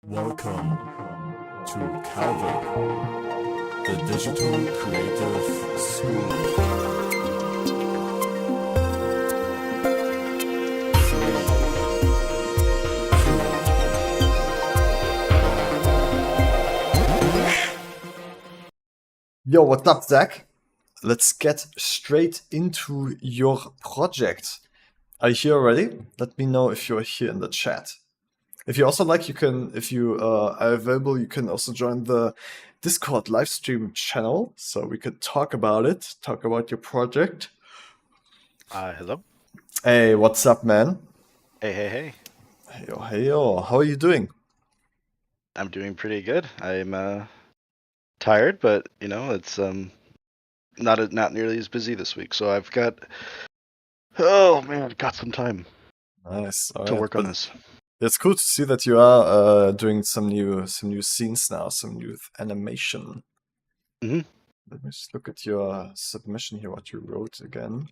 Welcome to Calvin, the Digital Creative School. Yo, what's up, Zach? Let's get straight into your project. Are you here already? Let me know if you're here in the chat. If you also like, you can, if you are available, you can also join the Discord live stream channel so we could talk about it, talk about your project. Hello. Hey, what's up, man? Hey. Hey yo, how are you doing? I'm doing pretty good. I'm tired, but it's not nearly as busy this week. So I've got got some time Nice. All to right, work on this. it's cool to see that you are doing some new scenes now, some new animation. Mhm. Let me just look at your submission here, what you wrote again.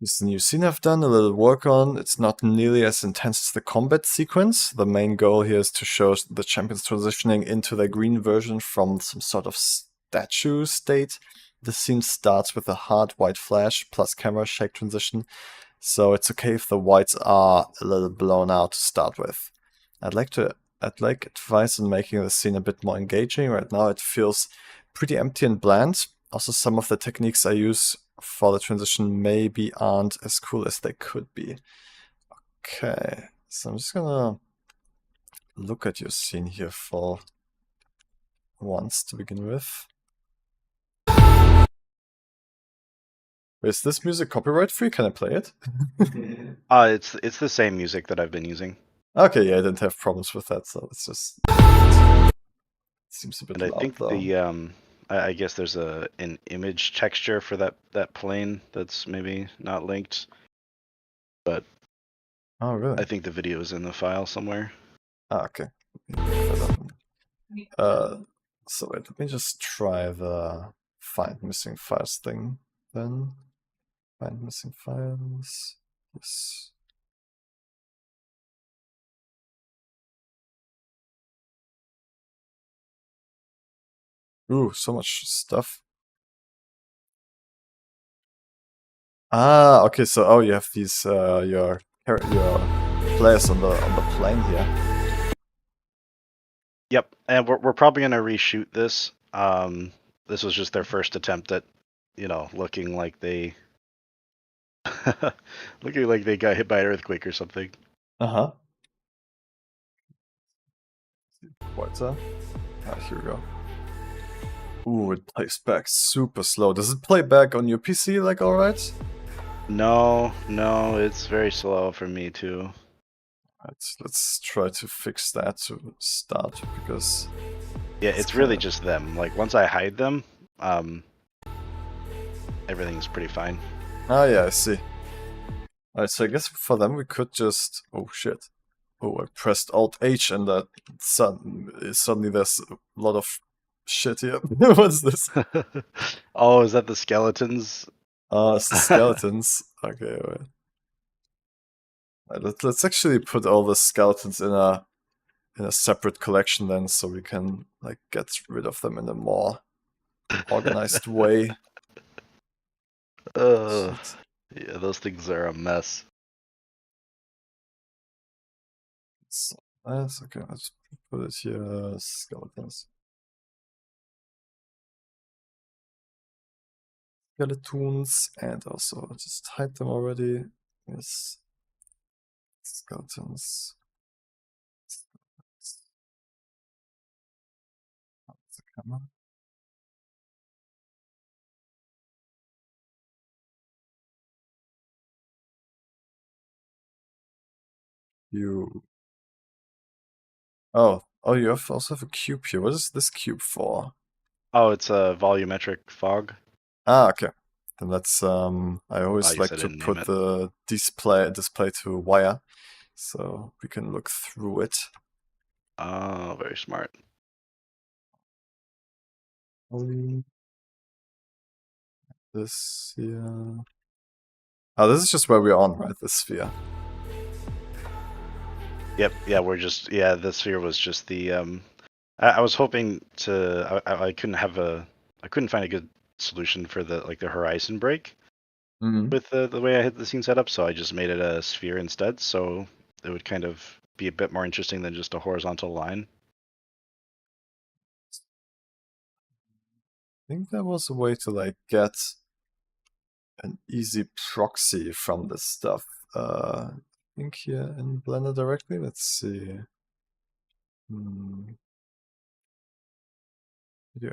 This new scene I've done a little work on. It's not nearly as intense as the combat sequence. The main goal here is to show the champions transitioning into their green version from some sort of statue state. The scene starts with a hard white flash plus camera shake transition, so it's okay if the whites are a little blown out to start with. I'd like advice on making the scene a bit more engaging. Right now it feels pretty empty and bland. Also, some of the techniques I use for the transition maybe aren't as cool as they could be. Okay, so I'm just gonna look at your scene here for once to begin with. Is this music copyright free? Can I play it? It's the same music that I've been using. Okay, yeah, I didn't have problems with that, so it's just seems a bit And I loud think though. I guess there's an image texture for that plane that's maybe not linked, but Oh, really? I think the video is in the file somewhere. Ah, okay. So wait, let me just try the find missing files thing then. Find missing files. Yes. Ooh, so much stuff. Ah, okay. So you have these your players on the plane here. Yep, and we're probably gonna reshoot this. This was just their first attempt at, looking like they looking like they got hit by an earthquake or something. Uh-huh. What? Ah, here we go. Ooh, it plays back super slow. Does it play back on your PC like alright? No, it's very slow for me too. Let's try to fix that to start because Yeah, it's it's really kinda... just them. Like once I hide them, everything's pretty fine. Ah, yeah, I see. Alright, so I guess for them we could just... Oh, shit. Oh, I pressed Alt-H and that suddenly there's a lot of shit here. What's this? Oh, is that the skeletons? It's the skeletons. Okay, wait. Let's actually put all the skeletons in a separate collection then, so we can like get rid of them in a more organized way. Uh, Shit. yeah, those things are a mess. So that's okay. Let's put it here. Skeletons. Skeletons, and also just hide them already. Yes. Skeletons. The camera. You. Oh, you also have a cube here. What is this cube for? Oh, it's a volumetric fog. Ah, okay. Then let's I I always guess like I to didn't name put it. the display to wire so we can look through it. Oh, very smart. Only this here. Oh, this is just where we're on, right? The sphere. Yep. Yeah, the sphere was just the I was hoping to I couldn't find a good solution for the horizon break Mm-hmm. with the way I had the scene set up, so I just made it a sphere instead, so it would kind of be a bit more interesting than just a horizontal line. I think there was a way to like get an easy proxy from this stuff. I think here in Blender directly. Let's see. Video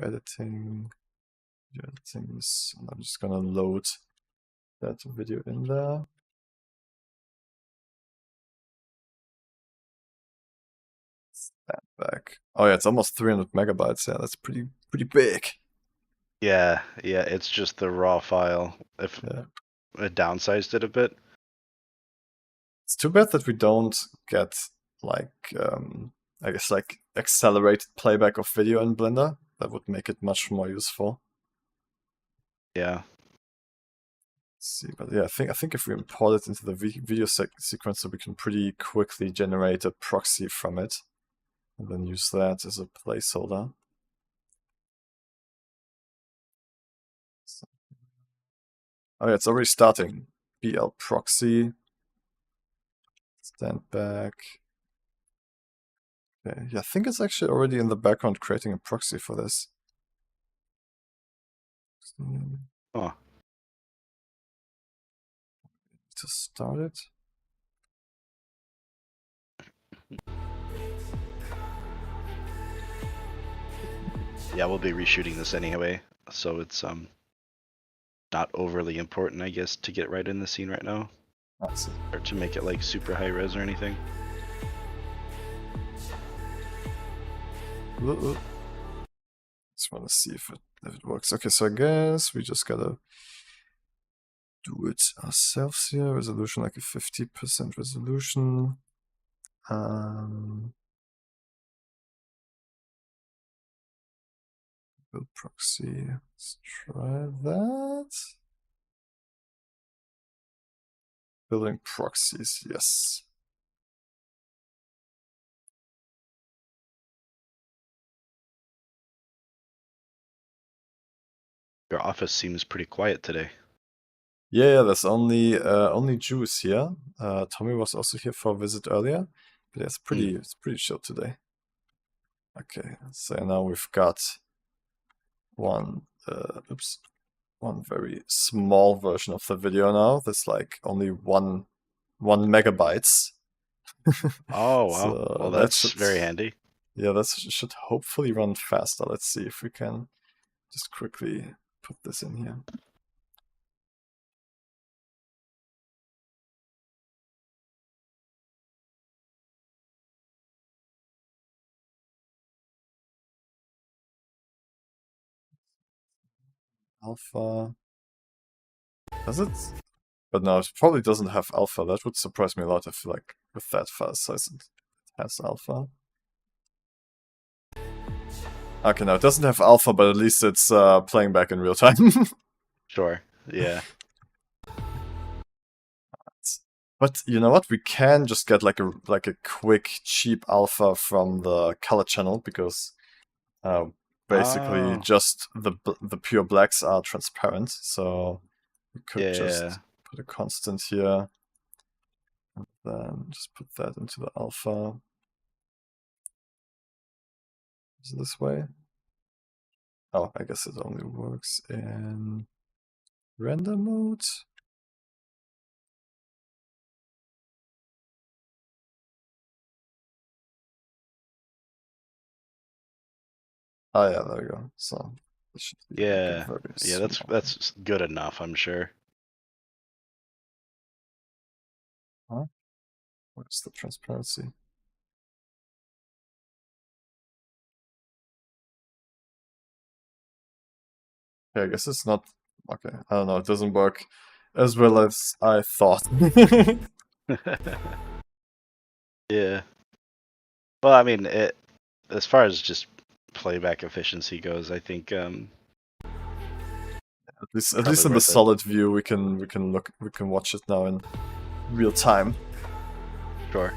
editing. Video editing is. I'm just gonna load that video in there. Stand back. Oh yeah, it's almost 300 megabytes. Yeah, that's pretty big. Yeah, it's just the raw file. If Yeah. I downsized it a bit. It's too bad that we don't get like I guess like accelerated playback of video in Blender. That would make it much more useful. Yeah. Let's see, but yeah, I think if we import it into the video sequencer, we can pretty quickly generate a proxy from it, and then use that as a placeholder. So, oh yeah, it's already starting. BL proxy. Stand back. Okay, yeah, I think it's actually already in the background creating a proxy for this. Oh. To start it. Yeah, we'll be reshooting this anyway, so it's not overly important, I guess, to get right in the scene right now, I see. or to make it like super high res or anything. Just want to see if it works. Okay, so I guess we just gotta do it ourselves here. Resolution like a 50% resolution. Build proxy. Let's try that. Building proxies, yes. Your office seems pretty quiet today. Yeah, there's only Juice here. Tommy was also here for a visit earlier, but yeah, it's pretty chill today. Okay, so now we've got one very small version of the video now. That's like only one megabytes. Oh wow! So Well, that that's should, very handy. yeah, that should hopefully run faster. Let's see if we can just quickly put this in here. Alpha. Does it? But no, it probably doesn't have alpha. That would surprise me a lot if, like, with that file size it has alpha. Okay, no, it doesn't have alpha, but at least it's playing back in real time. Sure. Yeah. But you know what? We can just get like a quick cheap alpha from the color channel because basically Oh. just the pure blacks are transparent. So we could just put a constant here and then just put that into the alpha. Is it this way? Oh, I guess it only works in render mode. Oh yeah, there we go. So it should be Yeah. like a Yeah, that's good enough, I'm sure. Huh? Where's the transparency? Yeah, I guess it's not okay. I don't know. It doesn't work as well as I thought. Yeah. Well, I mean, as far as just playback efficiency goes, I think At Probably least in the worth it. solid view, we can watch it now in real time. Sure.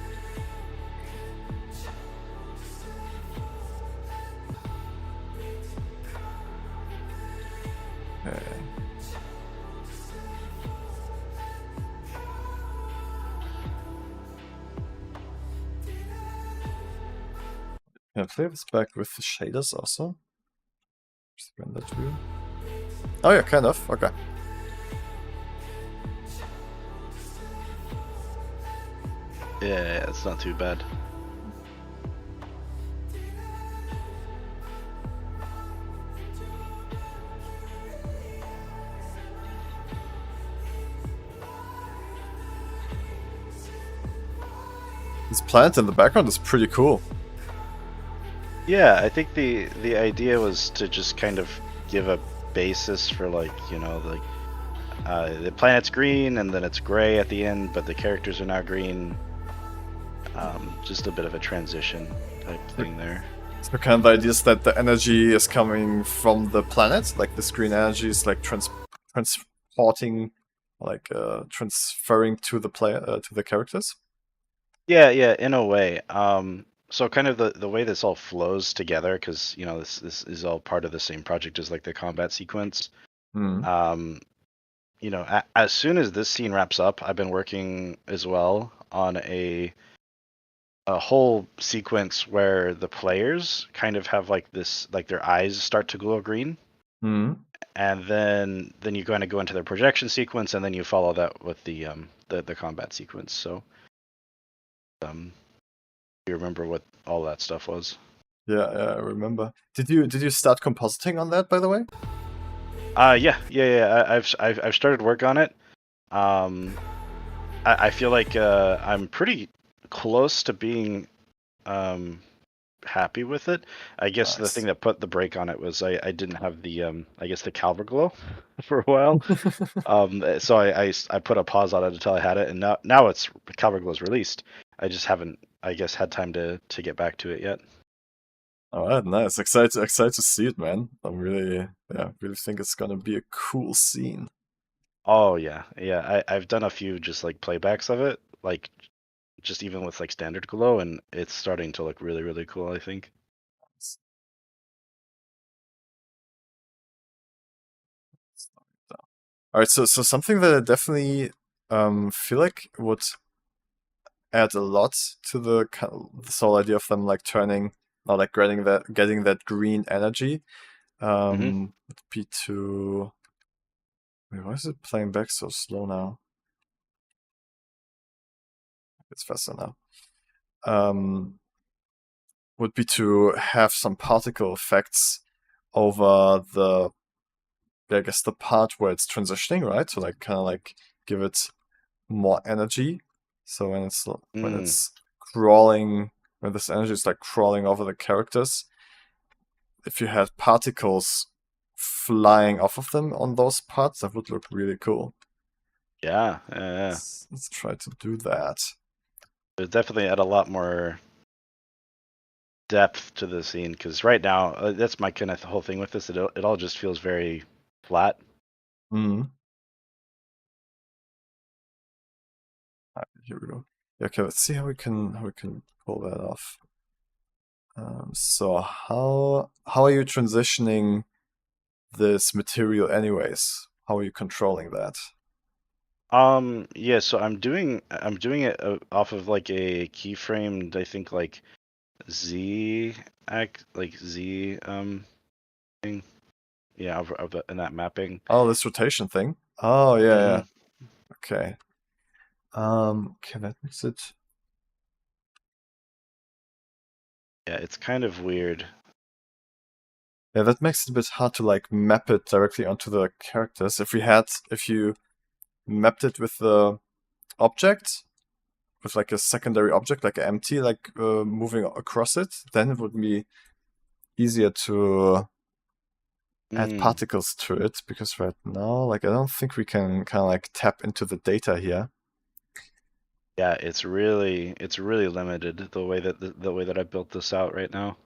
Okay. Can I play this back with the shaders also? Just render view. Oh yeah, kind of. Okay. Yeah, it's not too bad. This planet in the background is pretty cool. Yeah, I think the idea was to just kind of give a basis for like, you know, like the planet's green and then it's gray at the end, but the characters are now green. Just a bit of a transition type thing there. So kind of the idea is that the energy is coming from the planet, like this green energy is like transporting, like transferring to the player to the characters. Yeah, in a way. So kind of the way this all flows together, because you know this is all part of the same project as like the combat sequence. Hmm. You know, as soon as this scene wraps up, I've been working as well on a whole sequence where the players kind of have like this, like their eyes start to glow green, Hmm. and then you kind of go into their projection sequence, and then you follow that with the combat sequence. So, you remember what all that stuff was? Yeah, I remember. Did you start compositing on that, by the way? Yeah. I've started work on it. Um, I feel like I'm pretty close to being happy with it. I guess the Nice. thing that put the brake on it was I didn't have the I guess the Calver Glow for a while. So I put a pause on it until I had it, and now it's Calver Glow's released. I just haven't, I guess, had time to get back to it yet. All right, nice. Excited to see it, man. I'm really, really think it's gonna be a cool scene. Oh yeah. I've done a few just like playbacks of it, like just even with like standard glow, and it's starting to look really cool, I think. All right, so something that I definitely feel like would add a lot to this whole idea of them like turning or like getting that green energy would be to wait, why is it playing back so slow now? It's faster now. Would be to have some particle effects over I guess the part where it's transitioning, right? So like kind of like give it more energy. So when it's crawling, when this energy is like crawling over the characters, if you had particles flying off of them on those parts, that would look really cool. Yeah. Let's try to do that. There's definitely add a lot more depth to the scene, because right now that's my kind of whole thing with this. It all just feels very flat. Mm. Right, here we go. Okay, let's see how we can pull that off. So how are you transitioning this material anyways? How are you controlling that? Yeah, so I'm doing it off of like a keyframed, I think like Z thing. Yeah, in that mapping. Oh, this rotation thing. Oh yeah, hmm yeah. Okay. Okay, that makes it. Yeah, it's kind of weird. Yeah, that makes it a bit hard to like map it directly onto the characters. If you mapped it with the object, with like a secondary object, like empty, like moving across it, then it would be easier to add Mm. particles to it. Because right now, like I don't think we can kind of like tap into the data here. Yeah, it's really limited the way that the way that I built this out right now.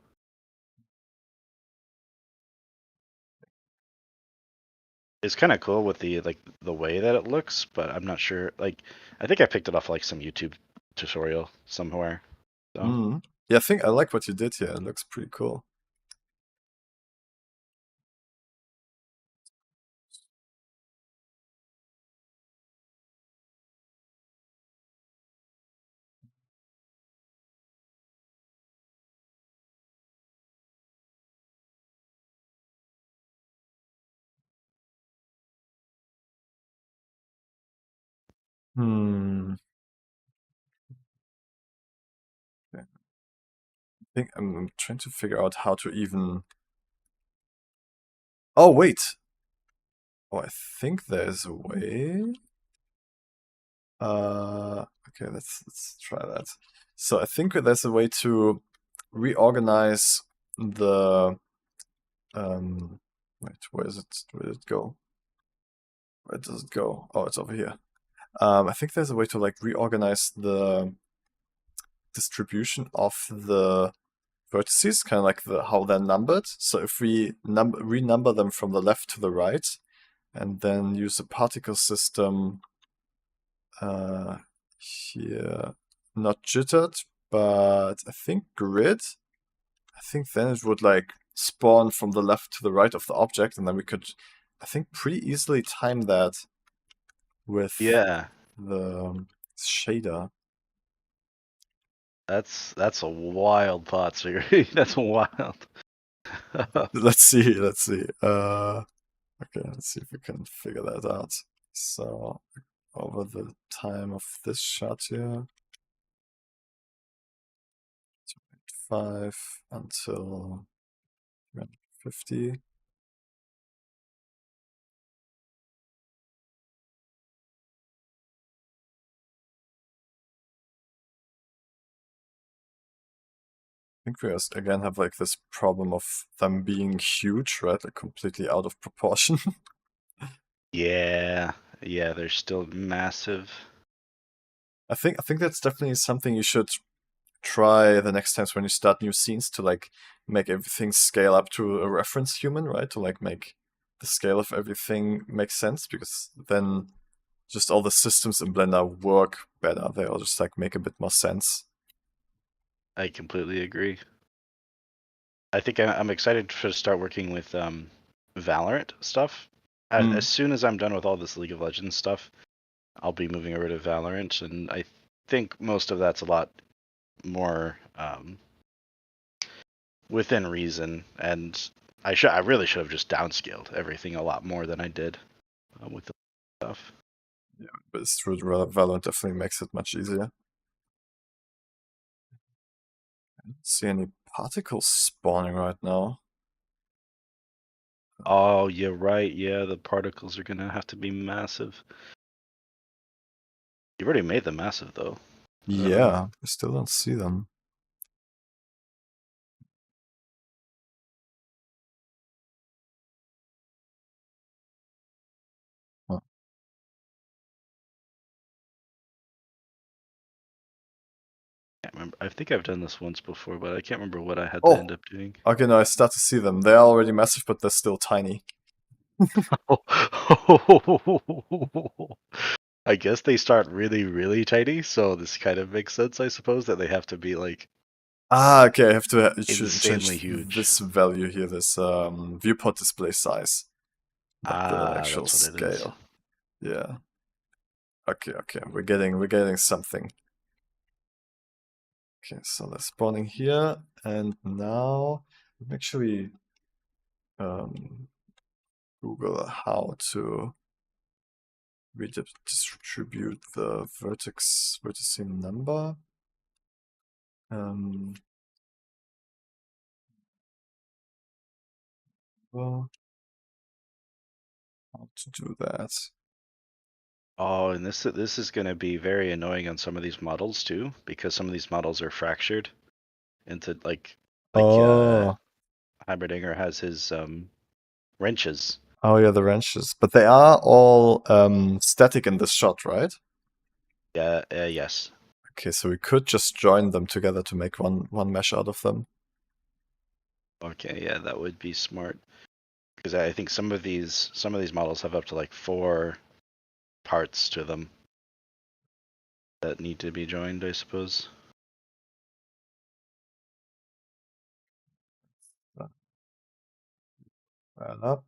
It's kind of cool with the the way that it looks, but I'm not sure. Like, I think I picked it off like some YouTube tutorial somewhere. So Mm. Yeah, I think I like what you did here. It looks pretty cool. Hmm. Okay. I think I'm trying to figure out how to even. Oh wait. Oh, I think there's a way. Okay, let's try that. So I think there's a way to reorganize the. Wait, where is it? Where did it go? Where does it go? Oh, it's over here. I think there's a way to like reorganize the distribution of the vertices, kind of like how they're numbered. So if we renumber them from the left to the right, and then use a particle system here, not jittered, but I think grid. I think then it would like spawn from the left to the right of the object, and then we could, I think, pretty easily time that with yeah, the shader. that's a wild thought, Siri. That's wild. Let's see. Okay, let's see if we can figure that out. So over the time of this shot here, 5 until 50. I think we again have like this problem of them being huge, right? Like completely out of proportion. Yeah, yeah, they're still massive. I think that's definitely something you should try the next times when you start new scenes, to like make everything scale up to a reference human, right? To like make the scale of everything make sense, because then just all the systems in Blender work better. They all just like make a bit more sense. I completely agree. I think I'm excited to start working with Valorant stuff. As soon as I'm done with all this League of Legends stuff, I'll be moving over to Valorant, and I think most of that's a lot more within reason. And I really should have just downscaled everything a lot more than I did with the stuff. Yeah, but it's true. Valorant definitely makes it much easier. I don't see any particles spawning right now. Oh, you're right. Yeah, the particles are gonna have to be massive. You've already made them massive, though. Yeah, I still don't see them. Huh. Can't remember. I think I've done this once before, but I can't remember what I had Oh. to end up doing. Okay, no, I start to see them. They're already massive, but they're still tiny. I guess they start really, really tiny, so this kind of makes sense, I suppose, that they have to be like Ah, okay, I have to insanely change huge. this value here, this viewport display size. Not the actual that's what it is. scale. Yeah. Okay, we're getting something. Okay, so they're spawning here, and now make sure we Google how to redistribute the vertex number. Well, how to do that? Oh, and this is going to be very annoying on some of these models too, because some of these models are fractured into like Oh. Hybridinger has his wrenches. Oh yeah, the wrenches. But they are all static in this shot, right? Yeah, yes. Okay, so we could just join them together to make one mesh out of them. Okay, yeah, that would be smart. Because I think some of these models have up to like 4 parts to them that need to be joined, I suppose. Add up.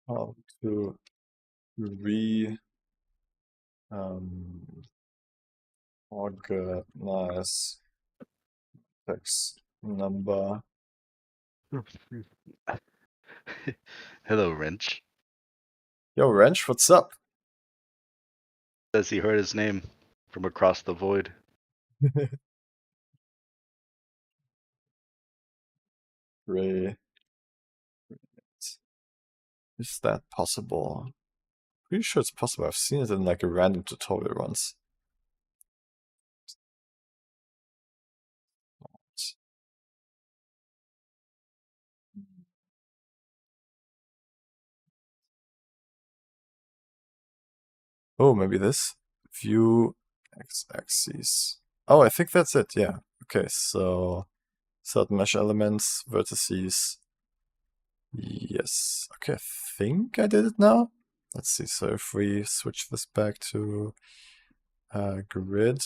How to organize text number. Hello, Wrench. Yo, Wrench, what's up? Says he heard his name from across the void. Ray. Is that possible? Pretty sure it's possible. I've seen it in like a random tutorial once. Oh, maybe this? View x-axis. Oh, I think that's it, yeah. Okay, so certain mesh elements, vertices. Yes. Okay, I think I did it now. Let's see. So if we switch this back to grid.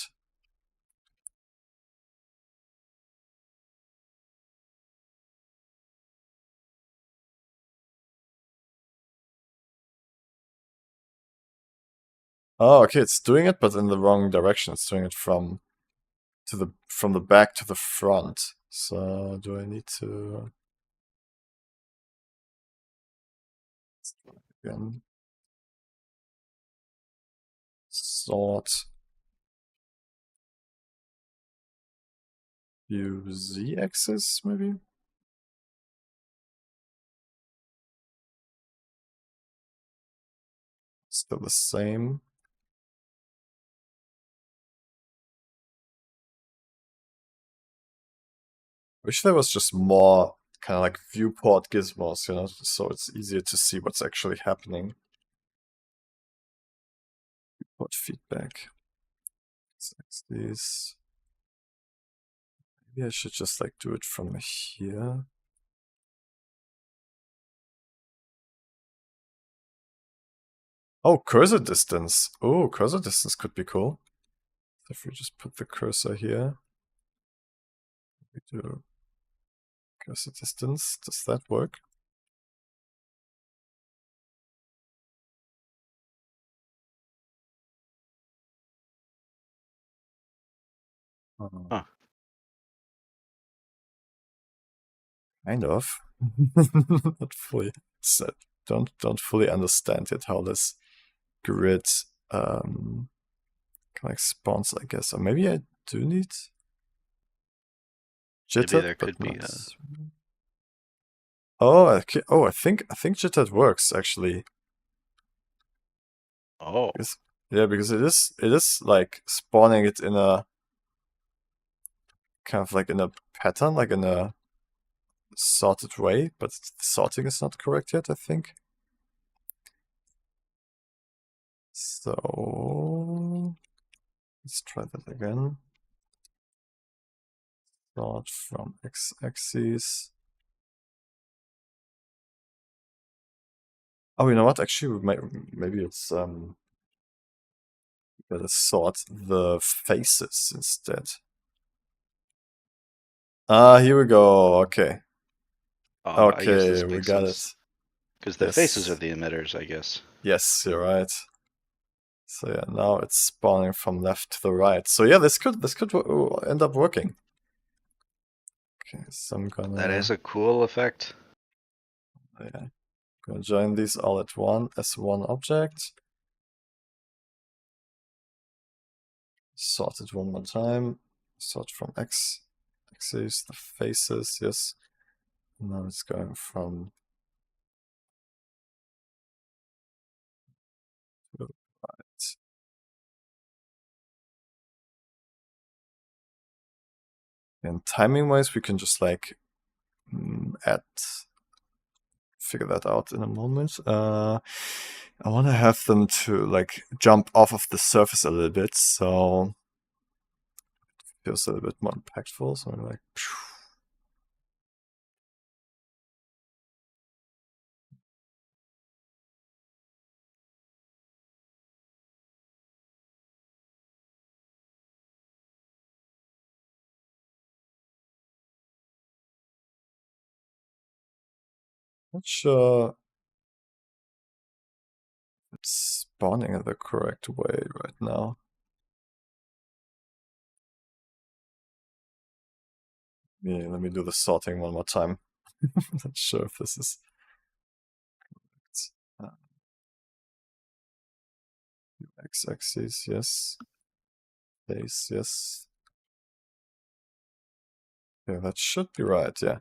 Oh, okay, it's doing it, but in the wrong direction. It's doing it from the back to the front. So do I need to again sort view z-axis maybe? Still the same. Wish there was just more kind of like viewport gizmos, you know, so it's easier to see what's actually happening. Viewport feedback. These. Maybe I should just like do it from here. Oh, cursor distance. Oh, cursor distance could be cool. If we just put the cursor here. We do cursor distance. Does that work? Huh. Kind of. Not fully. So don't fully understand yet how this grid kind of like spawns, I guess. Or maybe I do need Maybe jitter, there could but be not. Oh, okay. Oh, I think jitter works actually. Oh. Yeah, because it is like spawning it in a kind of like in a pattern, like in a sorted way, but the sorting is not correct yet, I think. So let's try that again. Sort from x-axis. Oh, you know what? Actually, maybe it's better sort the faces instead. Ah, here we go. Okay. I guess this Okay, we makes got sense. it. Because the Yes. faces are the emitters, I guess. Yes, you're right. So yeah, now it's spawning from left to the right. So yeah, this could end up working. Okay, so I'm gonna. That is a cool effect. Yeah, gonna join these all at one as one object. Sort it one more time. Sort from x-axis, the faces, yes. And now it's going from to the right. And timing wise, we can just like figure that out in a moment. I want to have them to like jump off of the surface a little bit, so it feels a little bit more impactful. So I'm like, Not sure it's spawning in the correct way right now. Yeah, let me do the sorting one more time. Not sure if this is correct. X-axis, yes. Base, yes. Yeah, that should be right, yeah.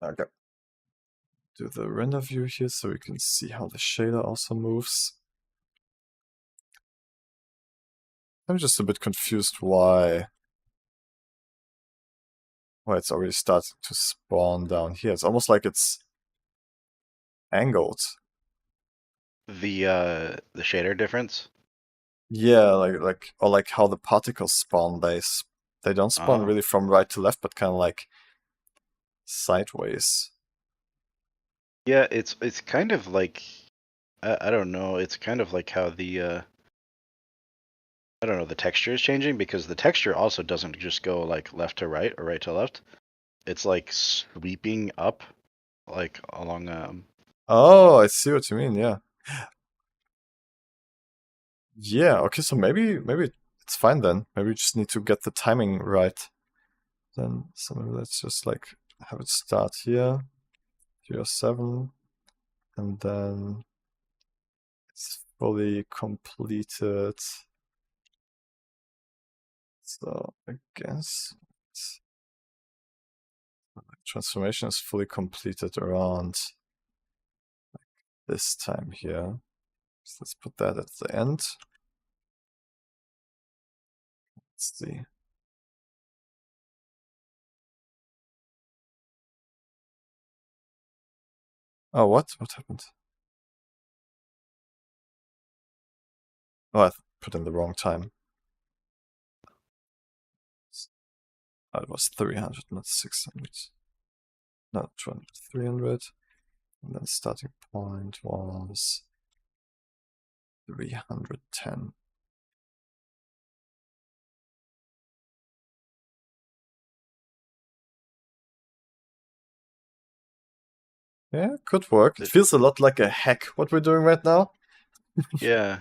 Okay. Do the render view here so we can see how the shader also moves. I'm just a bit confused why it's already starting to spawn down here. It's almost like it's angled. The shader difference. Yeah, like how the particles spawn. They don't spawn Oh. really from right to left, but kind of like sideways. Yeah, it's kind of like I don't know. It's kind of like how the I don't know, the texture is changing, because the texture also doesn't just go like left to right or right to left. It's like sweeping up, like along Oh, I see what you mean. Yeah. Yeah. Okay. So maybe it's fine then. Maybe we just need to get the timing right. Then so maybe let's just like have it start here, 7, and then it's fully completed. So I guess transformation is fully completed around this time here. So let's put that at the end. Let's see. Oh, what? What happened? Oh, I put in the wrong time. Oh, it was 300, not 600. No, 200, 300. And then starting point was 310. Yeah, could work. It feels a lot like a hack, what we're doing right now. yeah.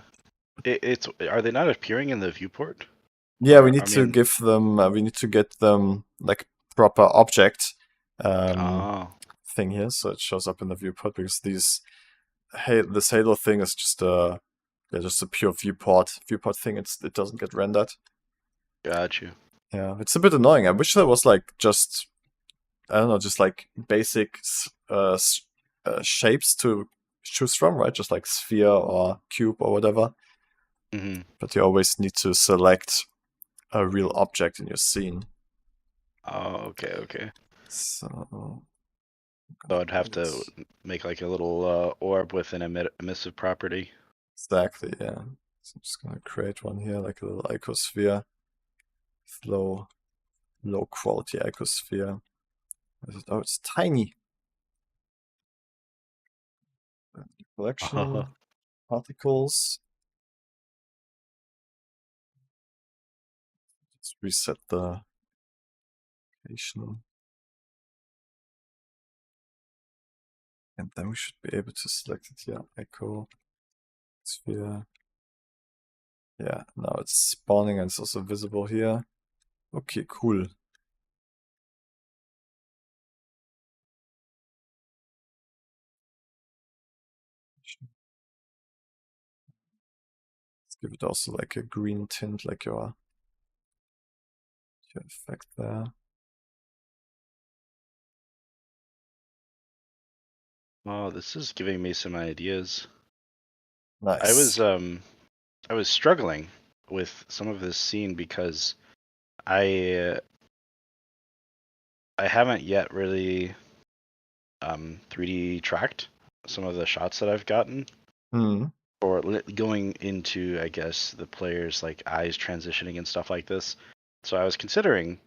It's are they not appearing in the viewport? Yeah, we Or, need I to mean, give them, we need to get them like proper object oh, thing here, so it shows up in the viewport, because this Halo thing is just a pure viewport thing. It doesn't get rendered. got you. Yeah, it's a bit annoying. I wish there was like just, I don't know, just like basic shapes to choose from, right? Just like sphere or cube or whatever. Hmm. But you always need to select a real object in your scene. Oh, okay. So So I'd have to make like a little orb with an emissive property. exactly, yeah. So I'm just gonna create one here, like a little icosphere. Low quality icosphere. Oh, it's tiny. Collection particles. Let's reset the location. And then we should be able to select it here. Echo sphere. Yeah, now it's spawning and it's also visible here. Okay, cool. Let's give it also like a green tint, like your effect there. Oh, this is giving me some ideas. Nice. I was struggling with some of this scene because I haven't yet really 3D tracked some of the shots that I've gotten, Hmm. or going into, I guess, the player's like eyes transitioning and stuff like this. So I was considering,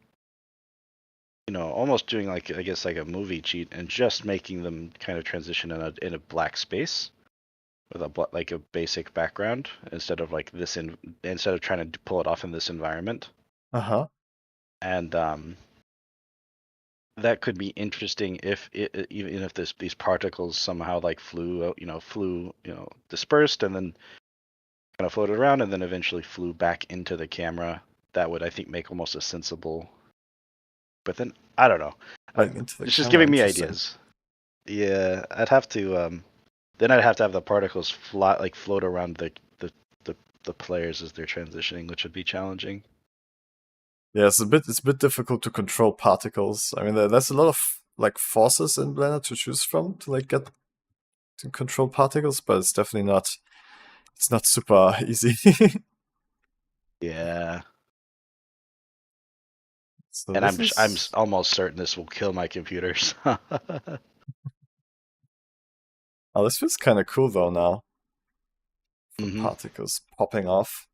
almost doing like, I guess, like a movie cheat and just making them kind of transition in a black space with like a basic background, instead of like instead of trying to pull it off in this environment. Uh-huh. And that could be interesting if even if these particles somehow like flew dispersed and then kind of floated around and then eventually flew back into the camera. That would, I think, make almost a sensible. But then I don't know. Like into the It's just camera. giving me Interesting. ideas. Yeah, I'd have to. Then I'd have to have the particles float around the players as they're transitioning, which would be challenging. Yeah, it's a bit difficult to control particles. I mean, there's a lot of like forces in Blender to choose from to like get to control particles, but it's definitely not. It's not super easy. Yeah, So and this I'm is almost certain this will kill my computers. oh, this feels kind of cool though now. The hmm particles popping off.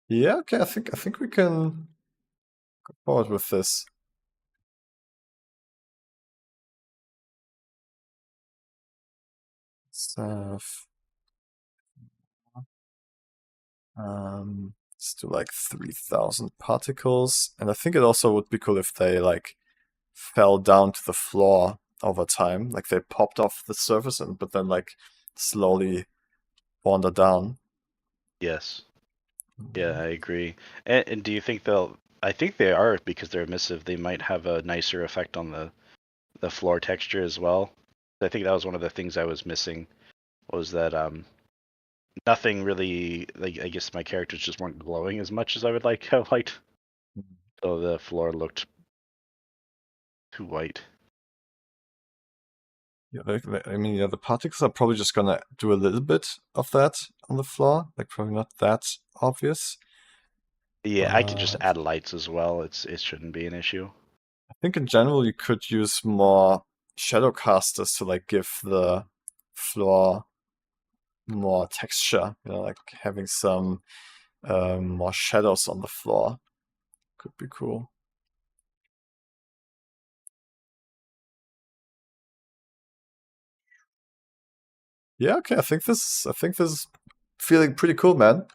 Yeah, okay. I think we can go forward with this. Stuff. Let's do like 3,000 particles, and I think it also would be cool if they like fell down to the floor over time, like they popped off the surface and but then like slowly wander down. Yes. Yeah, I agree. And do you think they'll? I think they are because they're emissive. They might have a nicer effect on the floor texture as well. I think that was one of the things I was missing was that nothing really like I guess my characters just weren't glowing as much as I would like have liked. So the floor looked too white. Yeah, I mean, yeah, the particles are probably just gonna do a little bit of that on the floor, like probably not that obvious. Yeah, I could just But add lights as well. It shouldn't be an issue. I think in general you could use more shadow casters to like give the floor more texture, like having some more shadows on the floor could be cool. Yeah, okay, I think this is feeling pretty cool, man.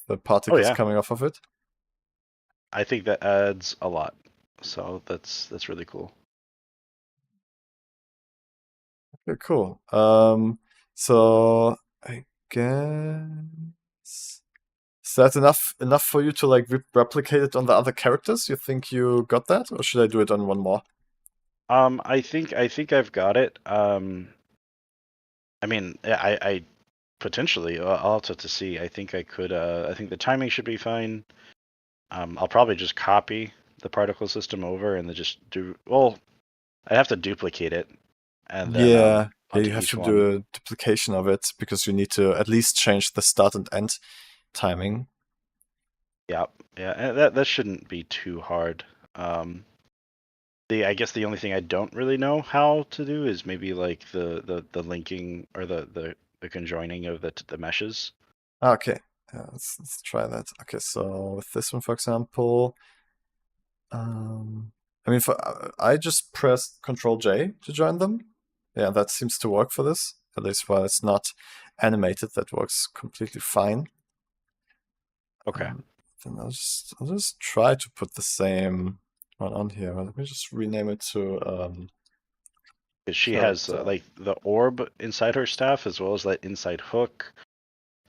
The Oh particles yeah, coming off of it. I think that adds a lot. So that's really cool. Okay, cool. So I guess is that enough for you to like replicate it on the other characters? You think you got that, or should I do it on one more? I think I've got it. I mean, I potentially I'll have to see. I think I could. I think the timing should be fine. I'll probably just copy the particle system over and then just do. Well, I have to duplicate it, and then Yeah, yeah, onto you have each to one. do a duplication of it because you need to at least change the start and end timing. Yeah, yeah, and that shouldn't be too hard. I guess the only thing I don't really know how to do is maybe like the linking or the conjoining of the meshes. Okay, let's try that. Okay, so with this one, for example, I mean, I just pressed Control J to join them. Yeah, that seems to work for this. At least while it's not animated, that works completely fine. Okay. Then I'll just try to put the same one on here. Let me just rename it to Because she has character. like the orb inside her staff as well as that inside hook,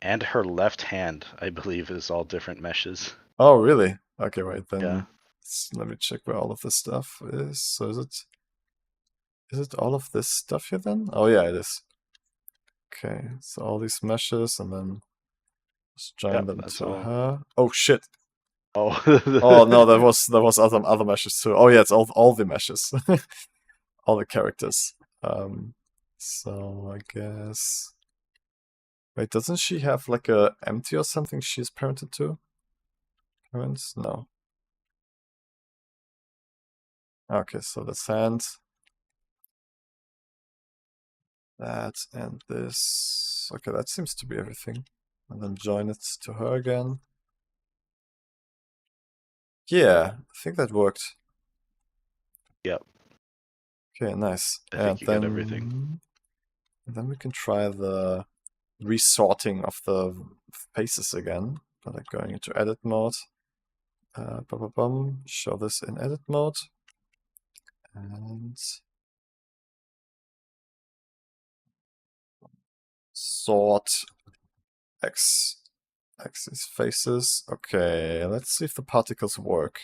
and her left hand, I believe, is all different meshes. Oh, really? Okay, wait. Yeah. Then let me check where all of this stuff is. So is it all of this stuff here then? Oh yeah, it is. Okay, so all these meshes and then just join Yep, them that's to all. her. Oh shit. Oh. Oh no, there was other meshes too. Oh yeah, it's all the meshes. All the characters. So I guess wait, doesn't she have like a empty or something she's parented to? Parents? No. Okay, so the sand. That and this. Okay, that seems to be everything. And then join it to her again. Yeah, I think that worked. Yep, Okay, nice. I And think you got everything. then we can try the resorting of faces again, but like going into edit mode. Show this in edit mode. And sort axis faces. Okay, let's see if the particles work.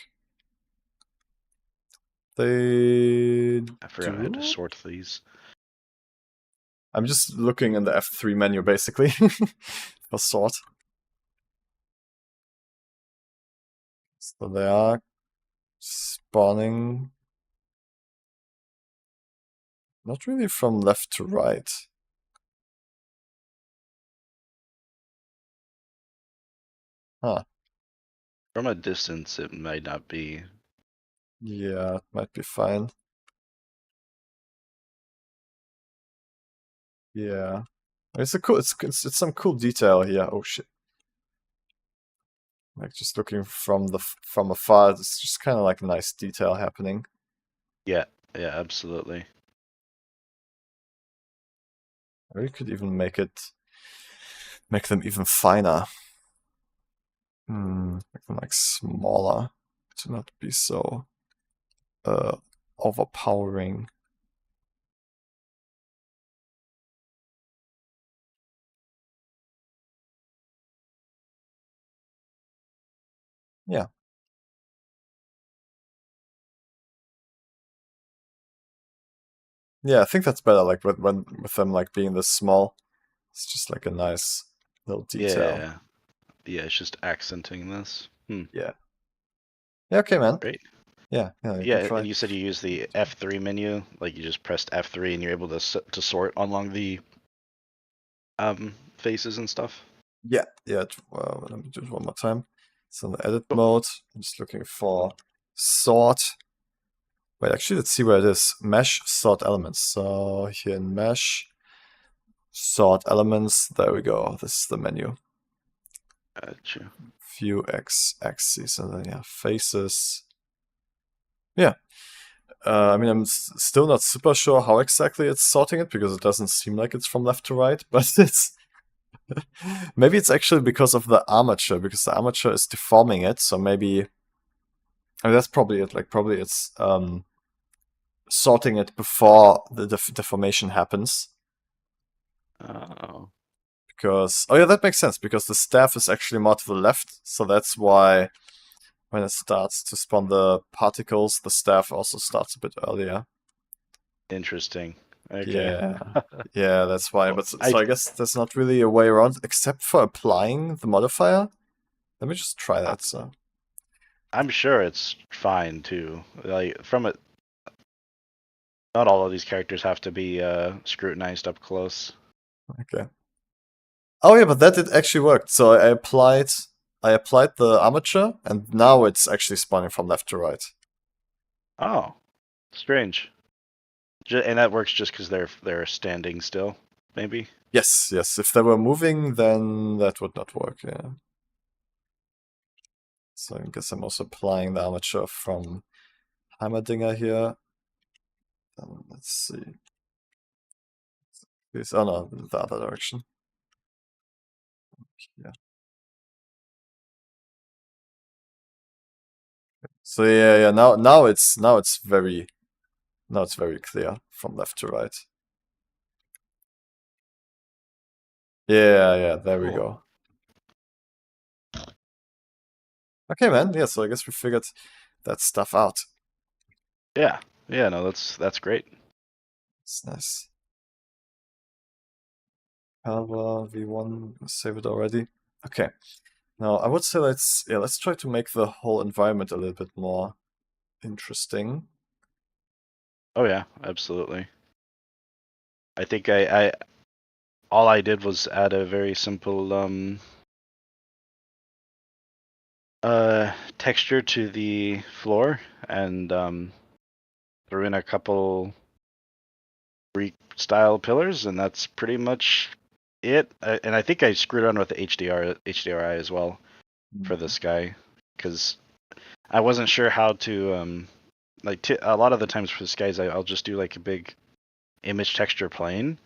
They I forgot I had to do? sort these. I'm just looking in the F3 menu basically for sort. So they are spawning not really from left to right. Huh. From a distance, it might not be. Yeah, it might be fine. Yeah. It's a cool it's some cool detail here. Oh shit. Like just looking from afar, it's just kind of like nice detail happening. Yeah, yeah, absolutely. Or you could even make them even finer. Make them like smaller to not be so overpowering. Yeah. Yeah, I think that's better, like with them like being this small. It's just like a nice little detail. Yeah, yeah, it's just accenting this. Yeah. Yeah, okay, man. Great. Yeah, you can Yeah, try. and you said you use the F3 menu, like you just pressed F3 and you're able to sort along the faces and stuff. Yeah, well, let me do it one more time. It's in the edit Cool. mode. I'm just looking for sort. Wait, actually, let's see where it is. Mesh sort elements. So here in mesh sort elements, there we go. This is the menu. Gotcha. View X axis, and then yeah, faces. Yeah. I mean, I'm still not super sure how exactly it's sorting it because it doesn't seem like it's from left to right, but it's maybe it's actually because of the armature, because the armature is deforming it. So maybe, I mean, that's probably it. Like probably it's sorting it before the deformation happens. Oh. Because oh yeah, that makes sense because the staff is actually more to the left, so that's why when it starts to spawn the particles, the staff also starts a bit earlier. Interesting. Okay. Yeah, yeah, that's why. Well, But so I guess there's not really a way around except for applying the modifier. Let me just try that. So I'm sure it's fine too. Like from it, not all of these characters have to be scrutinized up close. okay. Oh yeah, but that did actually work. So I applied the armature, and now it's actually spawning from left to right. Oh, strange. And that works just because they're standing still, maybe. Yes. If they were moving, then that would not work. Yeah. So I guess I'm also applying the armature from Heimerdinger here. Let's see. Oh no, the other direction. Yeah. So yeah. Now it's very clear from left to right. Yeah. There we Cool. go. Okay, man. Yeah. So I guess we figured that stuff out. Yeah. No, that's great. It's nice. Canva V1, save it already. Okay. Now I would say let's try to make the whole environment a little bit more interesting. Oh yeah, absolutely. I think I all I did was add a very simple texture to the floor and threw in a couple Greek style pillars, and that's pretty much it. And I think I screwed around with the HDRI as well for this guy because I wasn't sure how to a lot of the times for this guys I'll just do like a big image texture plane,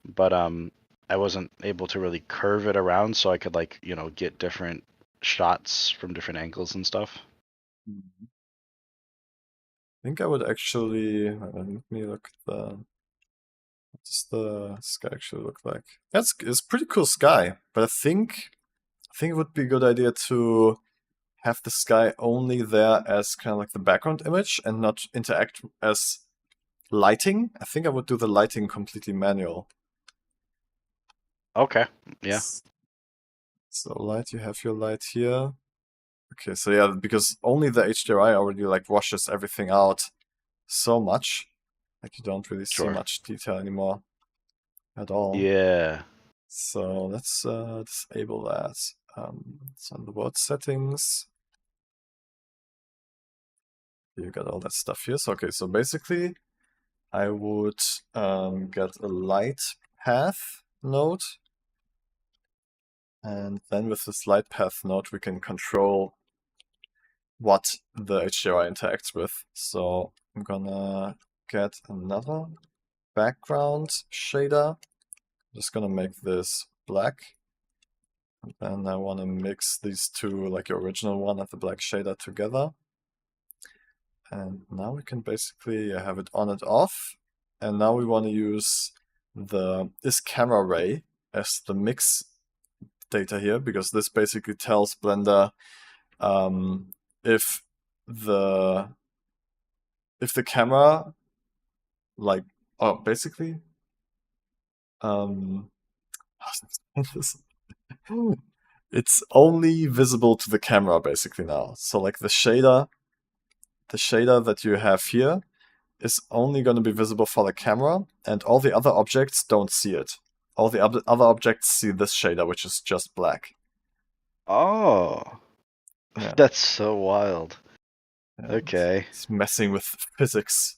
but I wasn't able to really curve it around so I could like, get different shots from different angles and stuff. I think I would actually let me look at the what does the sky actually look like? It's pretty cool sky, but I think it would be a good idea to have the sky only there as kind of like the background image and not interact as lighting. I think I would do the lighting completely manual. Okay. Yeah. So light, you have your light here. Okay, so yeah, because only the HDRI already like washes everything out so much, like you don't really see Sure. much detail anymore at all. Yeah. So let's disable that. So in the world settings, you got all that stuff here. So okay, so basically, I would get a light path node, and then with this light path node, we can control what the HDRI interacts with. So I'm gonna get another background shader. I'm just gonna make this black. And then I want to mix these two, like your original one and the black shader together. And now we can basically have it on and off. And now we want to use the isCameraRay as the mix data here, because this basically tells Blender if the camera, like, oh, basically, it's only visible to the camera basically now. So like the shader that you have here is only going to be visible for the camera, and all the other objects don't see it. All the other objects see this shader, which is just black. Oh. Yeah. That's so wild. Yeah, Okay. It's messing with physics.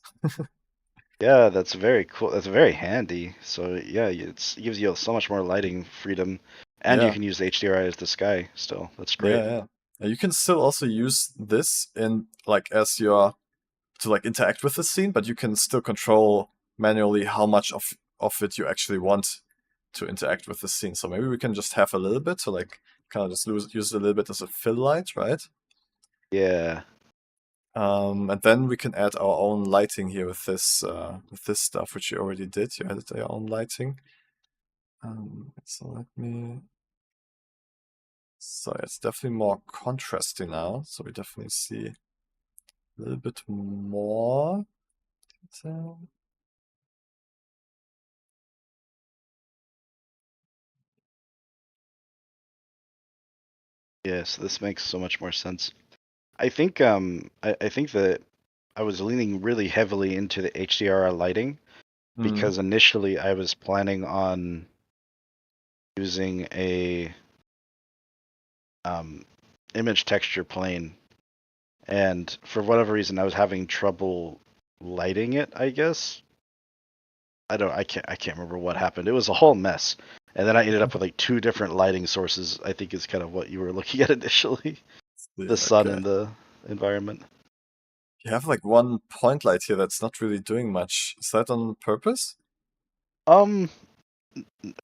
Yeah, that's very cool. That's very handy. So yeah, it gives you so much more lighting freedom, and you Yeah. can use the HDRI as the sky still. That's great. Yeah. You can still also use this in like as your to like interact with the scene, but you can still control manually how much of it you actually want to interact with the scene. So maybe we can just have a little bit to like kind of just use it a little bit as a fill light, right? Yeah. And then we can add our own lighting here with this stuff, which you already did. You added your own lighting. So let me. So it's definitely more contrasty now. So we definitely see a little bit more detail. Yes, this makes so much more sense. I think I think that I was leaning really heavily into the HDR lighting because initially I was planning on using a image texture plane, and for whatever reason I was having trouble lighting it, I guess. I can't remember what happened. It was a whole mess. And then I ended up with like two different lighting sources, I think is kind of what you were looking at initially. The sun and the environment. You have like one point light here that's not really doing much. Is that on purpose?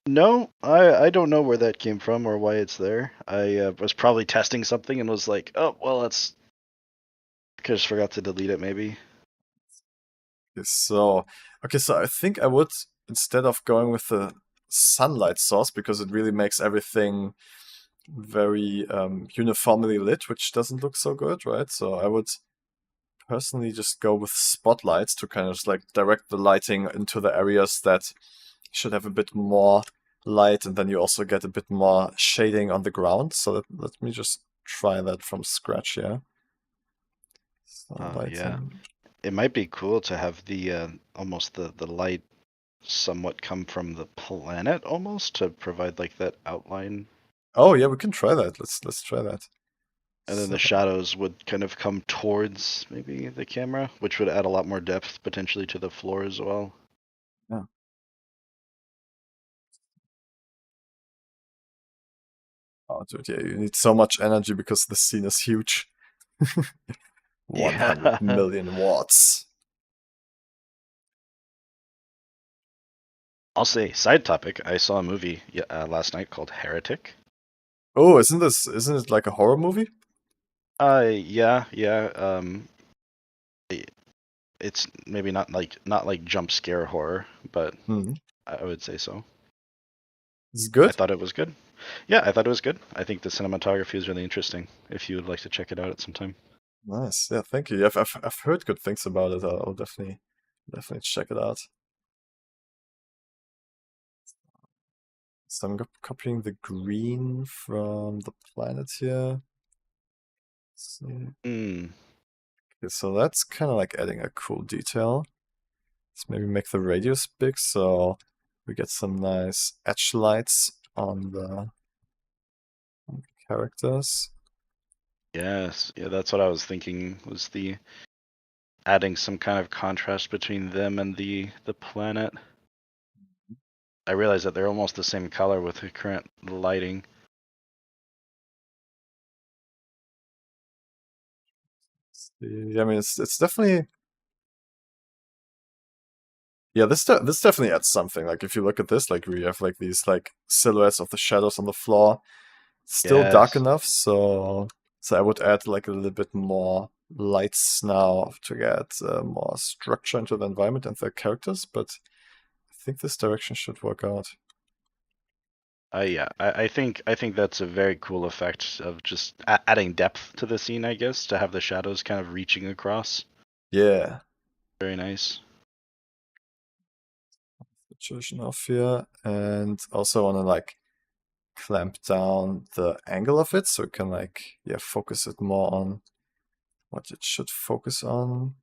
No, I don't know where that came from or why it's there. I was probably testing something and was like, oh, well, that's... Just forgot to delete it, maybe. So I think I would, instead of going with the sunlight source, because it really makes everything very uniformly lit, which doesn't look so good, right? So I would personally just go with spotlights to kind of just like direct the lighting into the areas that should have a bit more light, and then you also get a bit more shading on the ground. So let me just try that from scratch here. So Yeah. It might be cool to have the almost the light somewhat come from the planet almost to provide like that outline. Oh yeah, we can try that. Let's try that. And then the shadows would kind of come towards maybe the camera, which would add a lot more depth potentially to the floor as well. Yeah. Oh dude, yeah, you need so much energy because the scene is huge. 100 million watts. I'll say side topic. I saw a movie last night called Heretic. Oh, isn't it like a horror movie? Yeah, yeah. It's maybe not like jump scare horror, but Hmm. I would say so. Is it I good? thought it was good. Yeah, I thought it was good. I think the cinematography is really interesting. If you would like to check it out at some time. Nice. Yeah, thank you. I've heard good things about it. I'll definitely check it out. So I'm copying the green from the planet here. Let's see. Hmm. Okay, so that's kind of like adding a cool detail. Let's maybe make the radius big so we get some nice edge lights on the characters. Yes, yeah, that's what I was thinking. Was the adding some kind of contrast between them and the planet. I realize that they're almost the same color with the current lighting. Yeah, I mean it's definitely yeah, this definitely adds something. Like if you look at this, like we have like these like silhouettes of the shadows on the floor. Still dark Yes. enough, so I would add like a little bit more lights now to get more structure into the environment and the characters, but I think this direction should work out. Yeah, I think that's a very cool effect of just adding depth to the scene, I guess, to have the shadows kind of reaching across. Yeah. Very nice. Saturation off here, and also want to like clamp down the angle of it so we can like yeah focus it more on what it should focus on.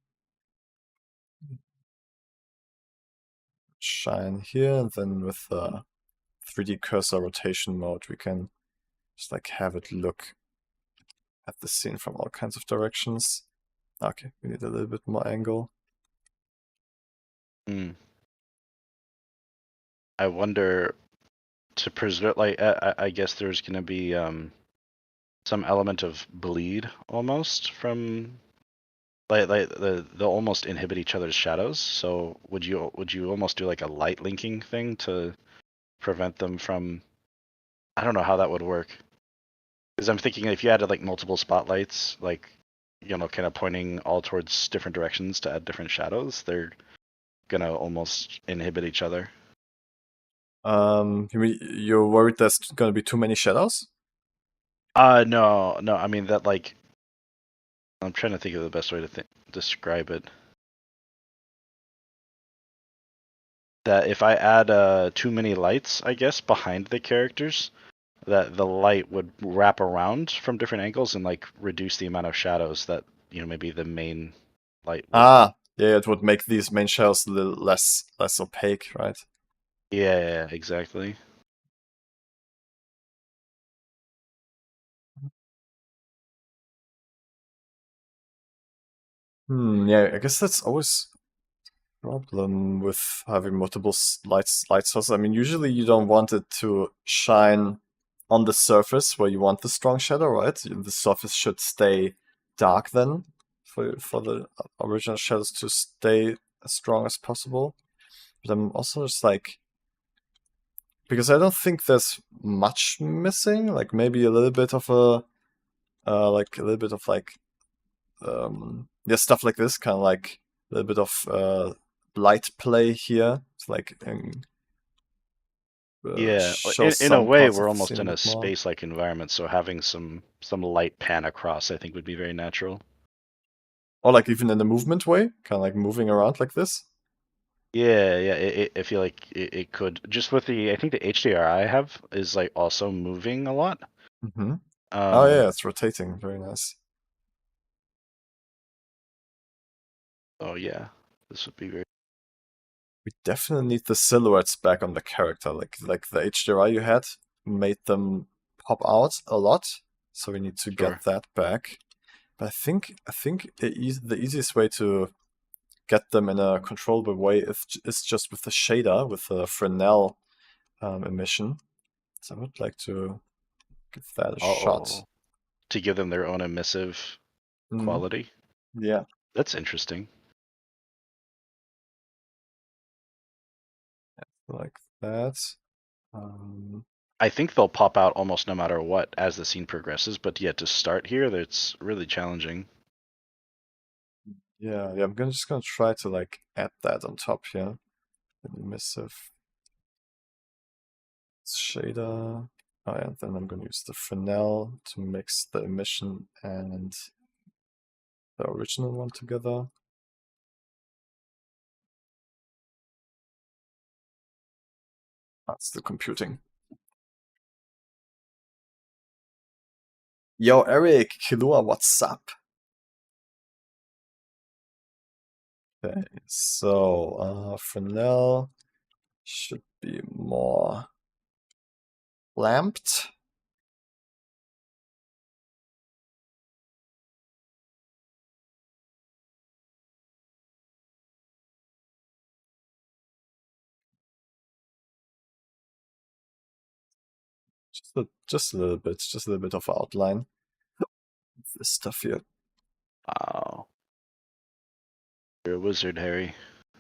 Shine here, and then with the 3D cursor rotation mode we can just like have it look at the scene from all kinds of directions. Okay, we need a little bit more angle. Hmm. I wonder to preserve, like, I guess there's gonna be some element of bleed almost from like they'll almost inhibit each other's shadows. So would you almost do like a light linking thing to prevent them from? I don't know how that would work. Because I'm thinking if you added like multiple spotlights, like kind of pointing all towards different directions to add different shadows, they're gonna almost inhibit each other. You're worried there's gonna be too many shadows? No, no. I mean that like I'm trying to think of the best way to describe it. That if I add too many lights, I guess, behind the characters, that the light would wrap around from different angles and like reduce the amount of shadows that maybe the main light would. Ah, yeah, it would make these main shadows a little less opaque, right? Yeah, exactly. Yeah, I guess that's always a problem with having multiple light sources. I mean, usually you don't want it to shine on the surface where you want the strong shadow, right? The surface should stay dark then for the original shadows to stay as strong as possible. But I'm also just like because I don't think there's much missing. Like maybe a little bit of like a little bit of like yeah stuff like this, kind of like a little bit of light play here. It's like Yeah, show in a some way, parts we're of the almost scene a in a bit more. space-like environment, so having some light pan across, I think, would be very natural. Or like even in a movement way, kind of like moving around like this. Yeah, yeah. I feel like it could just with I think the HDR I have is like also moving a lot. Mm-hmm. Oh Um. yeah, it's rotating. Very nice. Oh yeah, this would be very. We definitely need the silhouettes back on the character. Like the HDRI you had made them pop out a lot, so we need to Sure. get that back. But I think the easiest way to get them in a controllable way is just with the shader, with the Fresnel emission. So I would like to give that a shot. Oh, to give them their own emissive Mm, quality. yeah. That's interesting. like that. I think they'll pop out almost no matter what as the scene progresses, but yet to start here, that's really challenging. Yeah, I'm just gonna try to like add that on top here. Emissive shader. Oh yeah, then I'm gonna use the Fresnel to mix the emission and the original one together. That's the computing. Yo, Eric, Kilua, what's up? Okay, so Fresnel should be more lamped. Just a little bit of outline. This stuff here. Wow. You're a wizard, Harry.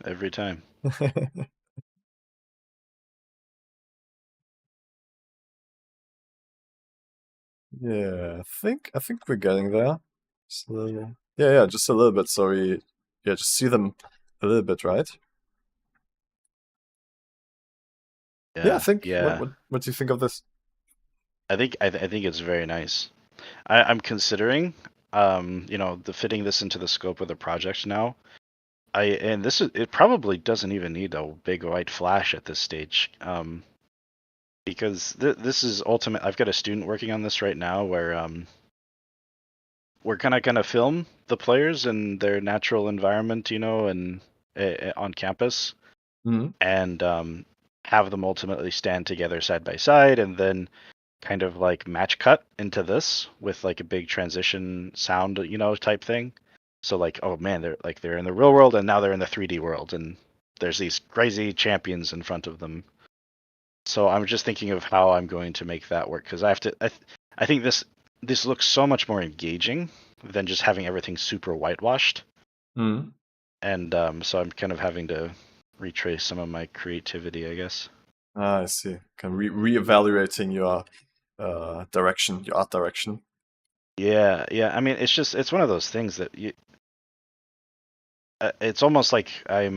Every time. Yeah, I think we're getting there. Just a little, yeah, just a little bit. So we, just see them a little bit, right? Yeah, I think. Yeah. What do you think of this? I think it's very nice. I'm considering, the fitting this into the scope of the project now. It probably doesn't even need a big white flash at this stage, because this is ultimate. I've got a student working on this right now where we're kind of gonna film the players in their natural environment, and on campus, Mhm. and have them ultimately stand together side by side, and then kind of like match cut into this with like a big transition sound, type thing. So like, oh man, they're in the real world and now they're in the 3D world, and there's these crazy champions in front of them. So I'm just thinking of how I'm going to make that work, because I have to. I think this looks so much more engaging than just having everything super whitewashed. Mhm. And so I'm kind of having to retrace some of my creativity, I guess. Ah, I see. Kind of reevaluating your direction, your art direction. Yeah. I mean, it's one of those things that it's almost like I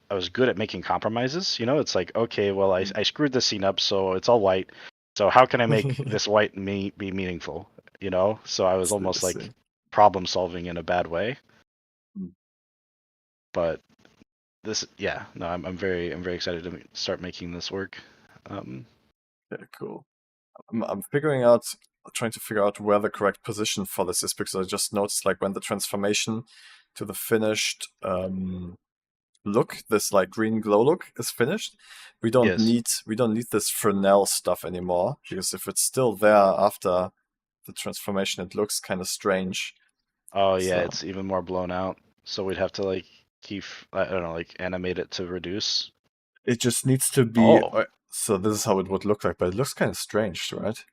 was good at making compromises. It's like, okay, well, I screwed the scene up, so it's all white. So how can I make this white be meaningful? So I was I almost like see. problem solving in a bad way. Mm. But this, yeah, no, I'm very excited to start making this work. Yeah, cool. I'm trying to figure out where the correct position for this is, because I just noticed like when the transformation to the finished look, this like green glow look is finished, we don't Yes. need this Fresnel stuff anymore, because if it's still there after the transformation, it looks kind of strange. Oh yeah, So it's even more blown out. So we'd have to like keep, I don't know, like animate it to reduce. it just needs to be. Oh, So this is how it would look like, but it looks kind of strange, right?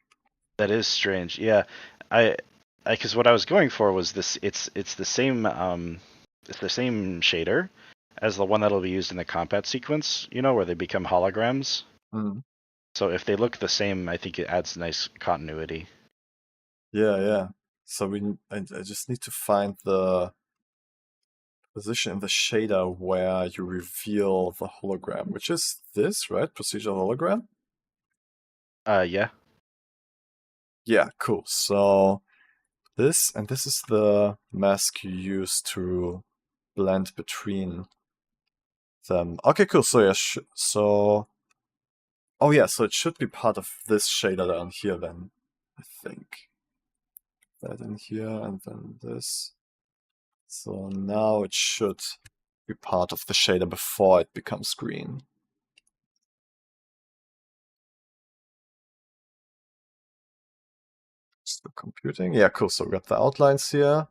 that is strange. Yeah, I, because what I was going for was this. It's the same it's the same shader as the one that'll be used in the combat sequence. Where they become holograms. Mm. So if they look the same, I think it adds nice continuity. Yeah. So I just need to find the position in the shader where you reveal the hologram, which is this, right? Procedural hologram. Yeah. Yeah, cool. So this is the mask you use to blend between them. Okay, cool. So yeah, oh yeah, so it should be part of this shader down here then, I think. That in here and then this. So now it should be part of the shader before it becomes green. Still computing. Yeah, cool. So we got the outlines here.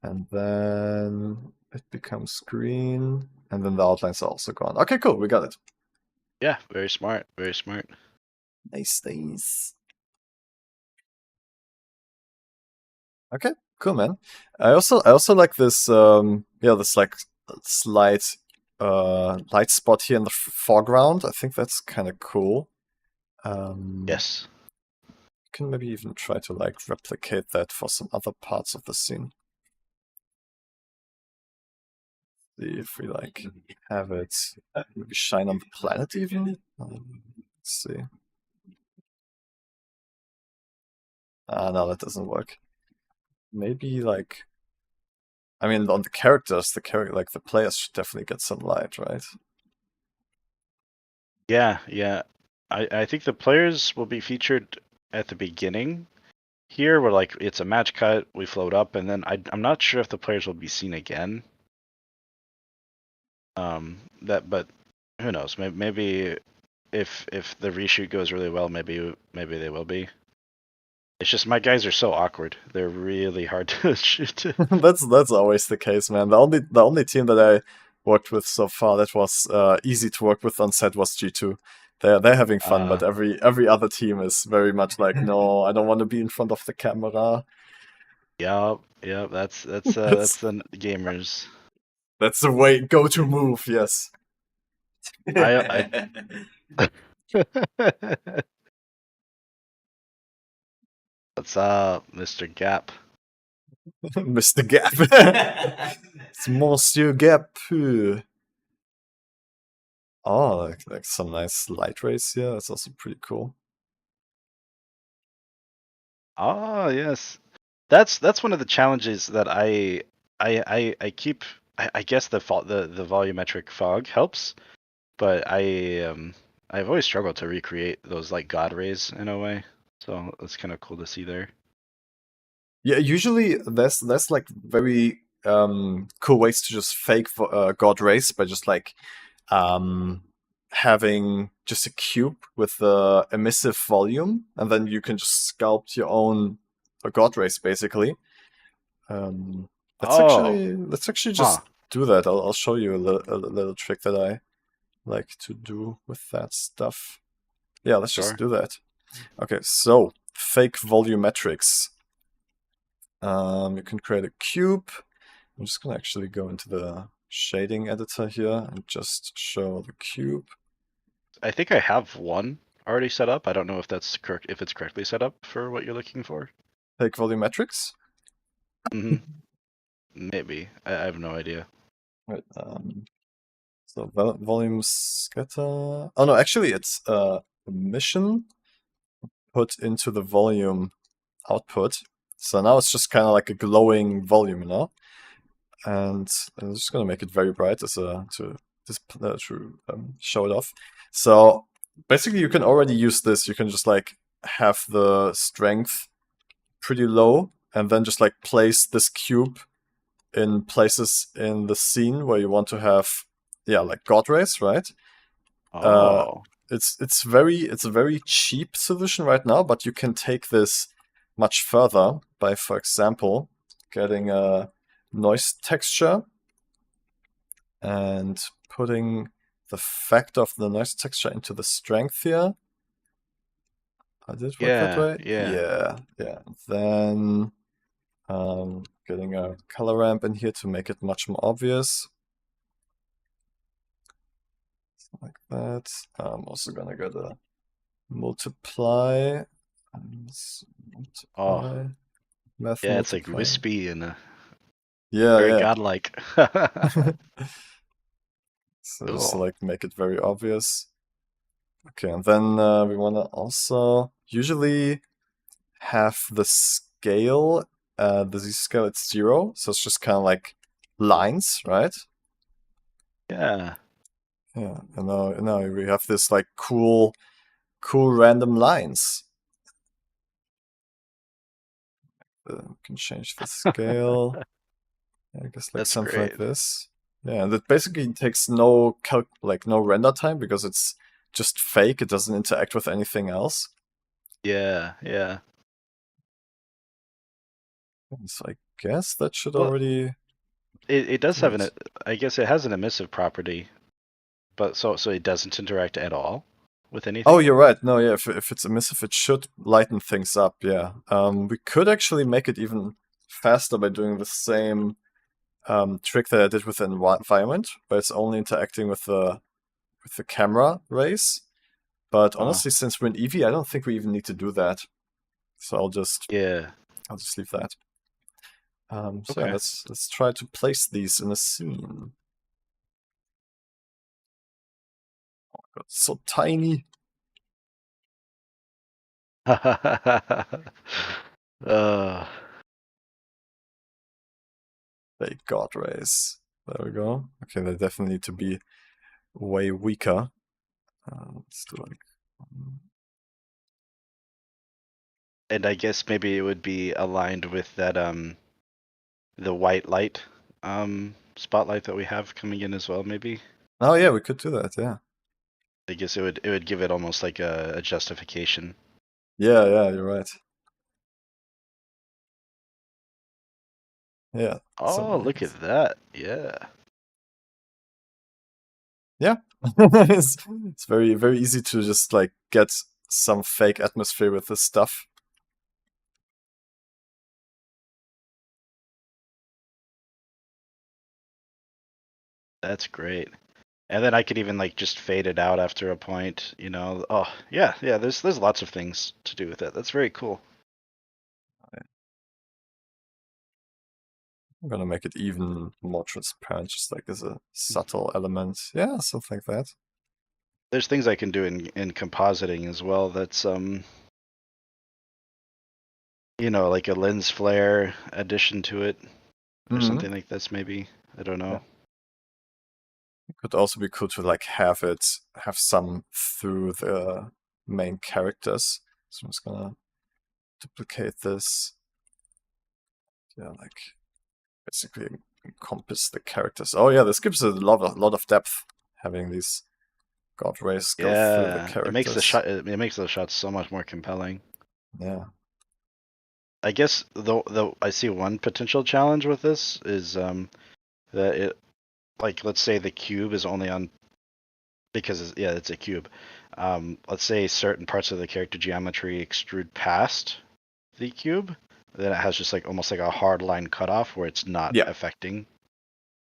And then it becomes green. And then the outlines are also gone. Okay, cool. We got it. Yeah. Very smart. Very smart. Nice. Okay, cool, man. I also like this this like slight light spot here in the foreground. I think that's kind of cool. Yes. Can maybe even try to like replicate that for some other parts of the scene. See if we like have it maybe shine on the planet even. Let's see. No, that doesn't work. Maybe like, I mean, on the characters, like the players should definitely get some light, right? Yeah, yeah. I think the players will be featured at the beginning here, where like it's a match cut, we float up, and then I'm not sure if the players will be seen again. But who knows? Maybe if the reshoot goes really well, maybe they will be. It's just my guys are so awkward. They're really hard to shoot. That's always the case, man. The only team that I worked with so far that was easy to work with on set was G2. They're having fun, but every other team is very much like, no, I don't want to be in front of the camera. Yeah, that's the gamers. That's the way go-to move, yes. What's up, Mr. Gap? Mr. Gap. It's Monsieur Gap. Oh, like some nice light rays here. That's also pretty cool. Oh yes, that's one of the challenges that I keep. I guess the volumetric fog helps, but I've always struggled to recreate those like god rays in a way. So it's kind of cool to see there. Yeah, usually there's like very cool ways to just fake god rays by just like having just a cube with the emissive volume, and then you can just sculpt your own god rays basically. Let's actually just do that. I'll show you a little trick that I like to do with that stuff. Yeah, let's just do that. Okay, so fake volumetrics. You can create a cube. I'm just gonna actually go into the shading editor here and just show the cube. I think I have one already set up. I don't know if that's correct, if it's correctly set up for what you're looking for. Fake volumetrics? Maybe. I have no idea. Right. So volume scatter. Oh no, actually it's emission put into the volume output. So now it's just kind of like a glowing volume, you know. And I'm just gonna make it very bright as to show it off. So basically, you can already use this. You can just like have the strength pretty low, and then just like place this cube in places in the scene where you want to have, yeah, like god rays, right? Oh. It's a very cheap solution right now, but you can take this much further by, for example, getting a noise texture and putting the factor of the noise texture into the strength here. Did it work that way? Yeah. Then getting a color ramp in here to make it much more obvious. Like that. I'm also gonna get a multiply. Yeah, it's like wispy and very godlike. So just like make it very obvious. Okay, and then we want to also usually have the scale, the Z scale at 0, so it's just kind of like lines, right? Yeah. Yeah, and now we have this like cool random lines. We can change the scale. I guess like something like this. Yeah, and that basically takes no render time because it's just fake. It doesn't interact with anything else. Yeah. So I guess that should already. It does have I guess it has an emissive property, but so it doesn't interact at all with anything. Oh, you're right. No, yeah. If it's emissive, it should lighten things up. Yeah. We could actually make it even faster by doing the same trick that I did with the environment, where it's only interacting with the camera rays. But honestly, since we're in Eevee, I don't think we even need to do that. So I'll just Yeah. leave that. So Okay. yeah, let's try to place these in a scene. Oh my god, it's so tiny. They god rays. There we go. Okay, they definitely need to be way weaker. Let's do like. And I guess maybe it would be aligned with that the white light spotlight that we have coming in as well, maybe. Oh yeah, we could do that. Yeah. I guess it would give it almost like a justification. Yeah, you're right. Yeah. Oh, look at that. Yeah. Yeah. it's very, very easy to just like get some fake atmosphere with this stuff. That's great. And then I could even like just fade it out after a point, you know. Oh, yeah. There's lots of things to do with it. That's very cool. I'm gonna make it even more transparent, just like as a subtle element. Yeah, something like that. There's things I can do in compositing as well. That's you know, like a lens flare addition to it, or something like this. Maybe, I don't know. Yeah. It could also be cool to like have some through the main characters. So I'm just gonna duplicate this. Yeah, like basically encompass the characters. Oh yeah, this gives a lot of depth, having these god rays go through the characters. It makes the shot. It makes the shots so much more compelling. Yeah. I guess though I see one potential challenge with this is that it, like, let's say the cube is only on, because it's a cube. Let's say certain parts of the character geometry extrude past the cube, then it has just like almost like a hard line cutoff where it's not affecting.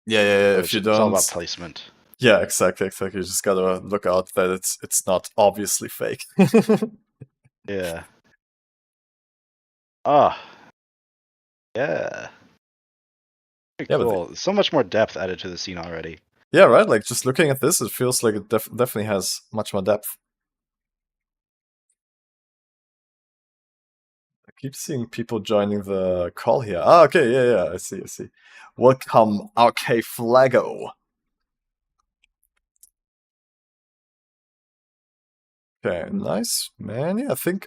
Yeah. If you don't, it's all about placement. Yeah, exactly. You just gotta look out that it's not obviously fake. Yeah. Ah. Yeah. Very cool. So much more depth added to the scene already. Yeah, right? Like, just looking at this, it feels like it definitely has much more depth. I keep seeing people joining the call here. Ah, okay, yeah, I see. Welcome, RK Flago. Okay, nice, man. Yeah, I think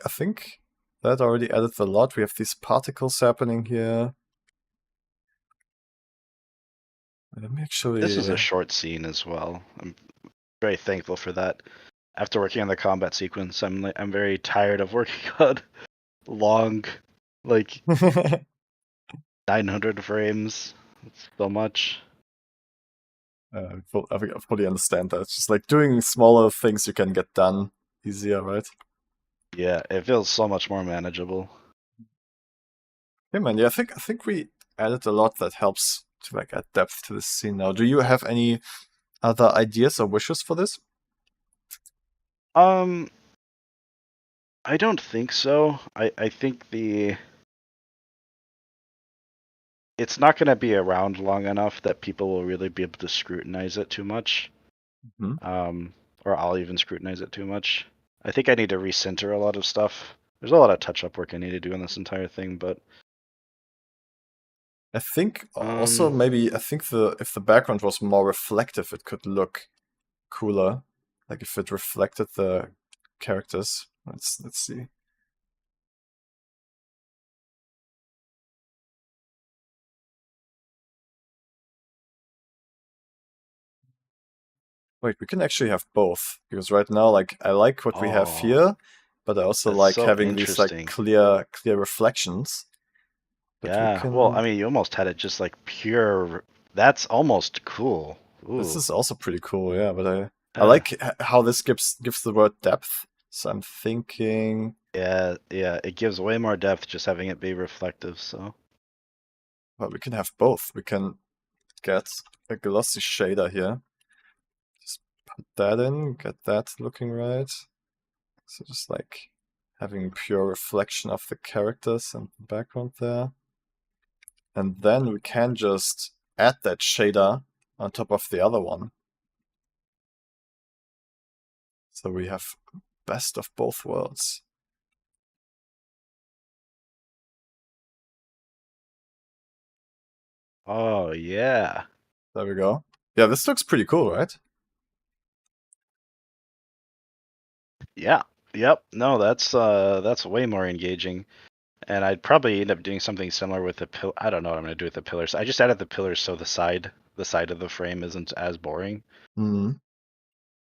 that already added a lot. We have these particles happening here. Let me actually... This is a short scene as well. I'm very thankful for that. After working on the combat sequence, I'm very tired of working on long, like 900 frames. It's so much. I fully understand that. It's just like doing smaller things you can get done easier, right? Yeah, it feels so much more manageable. Hey man, yeah, I think we added a lot that helps to like add depth to this scene now. Do you have any other ideas or wishes for this? I don't think so. I think it's not going to be around long enough that people will really be able to scrutinize it too much. Or I'll even scrutinize it too much. I think I need to recenter a lot of stuff. There's a lot of touch-up work I need to do on this entire thing, but I think also maybe if the background was more reflective, it could look cooler. Like if it reflected the characters. Let's see. Wait, we can actually have both, because right now, like, I like what we have here, but I also like so having these like clear reflections. But yeah, well, I mean, you almost had it just like pure. That's almost cool. Ooh. This is also pretty cool, yeah. But I like how this gives the word depth. So I'm thinking. Yeah, it gives way more depth just having it be reflective. So. Well, we can have both. We can get a glossy shader here. Just put that in, get that looking right. So just like having pure reflection of the characters and the background there. And then we can just add that shader on top of the other one. So we have best of both worlds. Oh yeah. There we go. Yeah, this looks pretty cool, right? Yeah. Yep. No, that's way more engaging. And I'd probably end up doing something similar with the pill. I don't know what I'm gonna do with the pillars. I just added the pillars so the side of the frame isn't as boring. Hmm.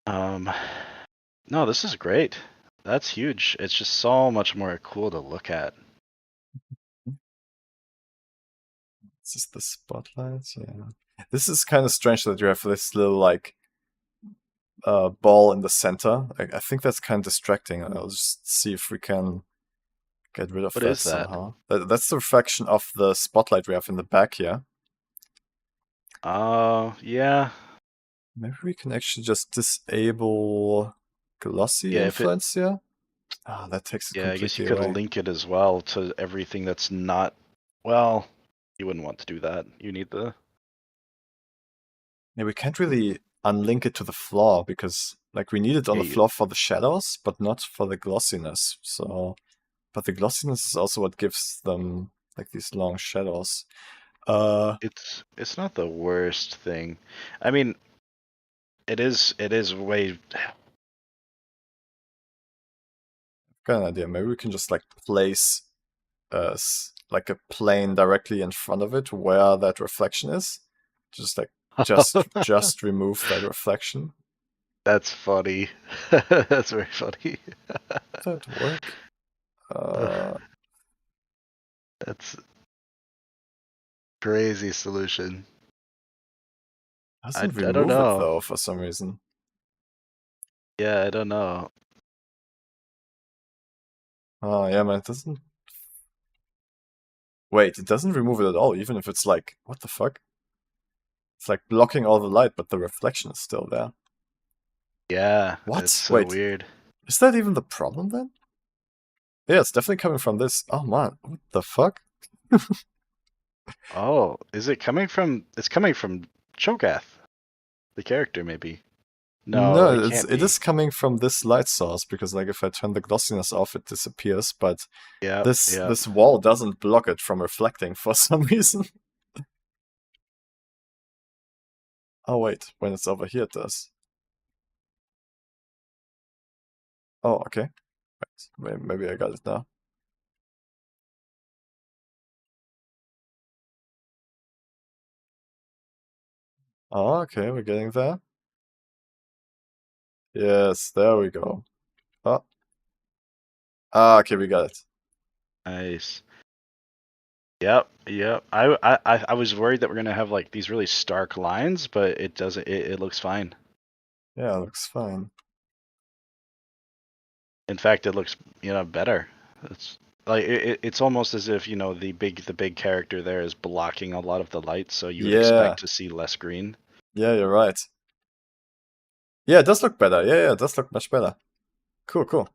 No, this is great. That's huge. It's just so much more cool to look at. This is the spotlight, yeah. This is kind of strange that you have this little like ball in the center. I think that's kind of distracting. I'll just see if we can get rid of What that is that? somehow. That's the reflection of the spotlight we have in the back here. Yeah. Maybe we can actually just disable glossy Yeah, if it influence here. Ah, that takes it Yeah, I guess you completely could away. link it as well to everything that's not. Well, you wouldn't want to do that. You need the. Yeah, we can't really unlink it to the floor because like we need it on Yeah, the floor for the shadows, but not for the glossiness. So, but the glossiness is also what gives them like these long shadows. It's not the worst thing. I mean, it is way. Got an idea. Maybe we can just like place like a plane directly in front of it where that reflection is. Just like just remove that reflection. That's funny. That's very funny. Does that work? That's crazy solution. Doesn't I don't remove it know. though for some reason. Yeah, I don't know. Oh yeah, man, it doesn't. Wait, it doesn't remove it at all, even if it's like, what the fuck? It's like blocking all the light, but the reflection is still there. Yeah, What? it's so Wait, weird. is that even the problem then? Yeah, it's definitely coming from this. Oh man, what the fuck? Oh, is it coming from? It's coming from Cho'Gath, the character, maybe. No, No, it can't it be. is coming from this light source because like if I turn the glossiness off, it disappears. But Yeah, yeah. this wall doesn't block it from reflecting for some reason. Oh wait, when it's over here, it does. Oh, okay. Right. Maybe I got it now. Oh, okay, we're getting there. Yes, there we go. Oh. Ah, okay, we got it. Nice. Yep, yep. I was worried that we're gonna have like these really stark lines, but it doesn't. It looks fine. Yeah, it looks fine. In fact, it looks better. It's like it's almost as if the big character there is blocking a lot of the light, so you would Yeah, expect to see less green. yeah, you're right. Yeah, it does look better. Yeah, it does look much better. Cool, cool.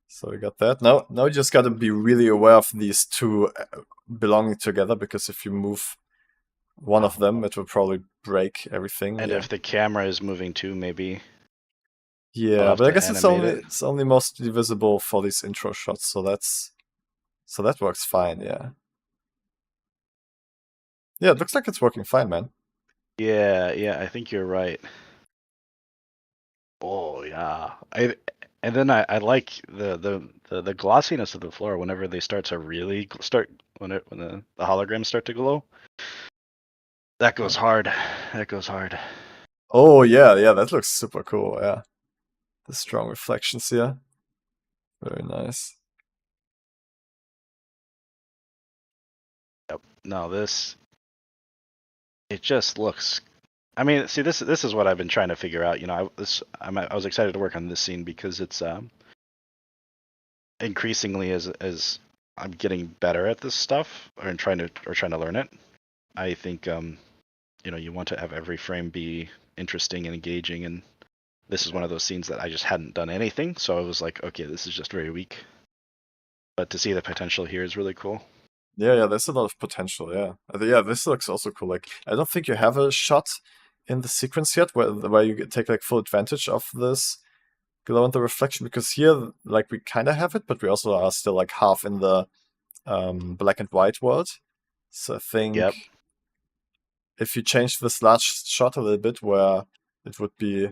So we got that. Now you just gotta be really aware of these two belonging together, because if you move one of them, it will probably break everything. And Yeah. if the camera is moving too, maybe. Yeah, have but I to guess animate it. it's only mostly visible for these intro shots, so that works fine. Yeah. Yeah, it looks like it's working fine, man. Yeah, yeah, I think you're right. Oh yeah, and then I like the glossiness of the floor whenever they start to really when the holograms start to glow. That goes hard. That goes hard. Oh yeah, that looks super cool. Yeah, the strong reflections here, very nice. Yep. No, it just looks. I mean, see, this is what I've been trying to figure out. I was excited to work on this scene because it's increasingly as I'm getting better at this stuff or trying to learn it. I think you want to have every frame be interesting and engaging, and this is one of those scenes that I just hadn't done anything, so I was like, okay, this is just very weak. But to see the potential here is really cool. Yeah, there's a lot of potential, yeah. Yeah, this looks also cool. Like, I don't think you have a shot in the sequence yet where you take like full advantage of this glow and the reflection, because here, like, we kind of have it, but we also are still like half in the black and white world. So I think Yep. if you change this last shot a little bit, where it would be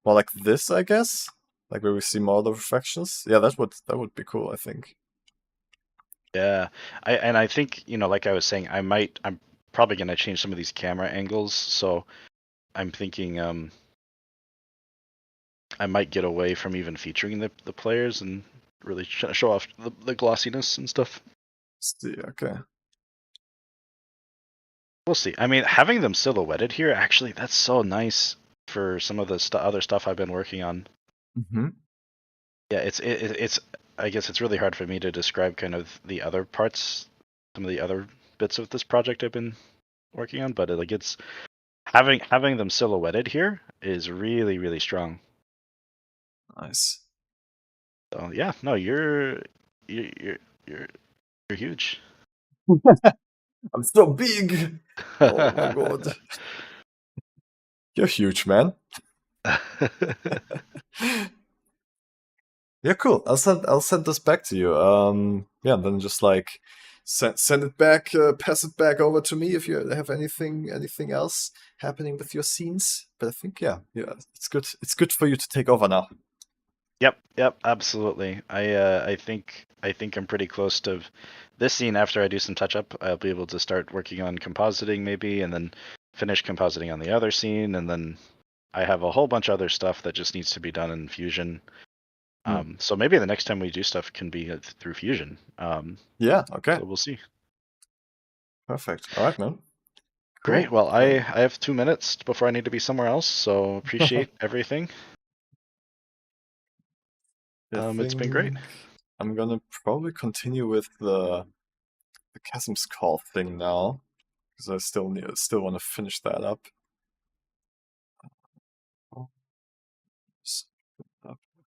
more like this, I guess, like where we see more of the reflections. Yeah, that would be cool, I think. Yeah, I think like I was saying, I'm probably gonna change some of these camera angles. So I'm thinking I might get away from even featuring the players and really show off the glossiness and stuff. See, okay. We'll see. I mean, having them silhouetted here, actually, that's so nice for some of the other stuff I've been working on. Mm-hmm. Yeah, it's. I guess it's really hard for me to describe kind of the other parts, some of the other bits of this project I've been working on, but like it's having them silhouetted here is really really strong. Nice. So yeah, no, you're you're huge. I'm so big. Oh my god. You're huge, man. Yeah, cool. I'll send this back to you. Yeah, then just like send it back, pass it back over to me if you have anything else happening with your scenes. But I think yeah, it's good. It's good for you to take over now. Yep, absolutely. I think I'm pretty close to this scene. After I do some touch up, I'll be able to start working on compositing maybe, and then finish compositing on the other scene, and then I have a whole bunch of other stuff that just needs to be done in Fusion. So maybe the next time we do stuff can be through Fusion. Yeah. Okay. So we'll see. Perfect. All right, man. Great. Cool. Well, I have 2 minutes before I need to be somewhere else, so appreciate everything. It's been great. I'm gonna probably continue with the Chasm's Call thing now, because I still want to finish that up.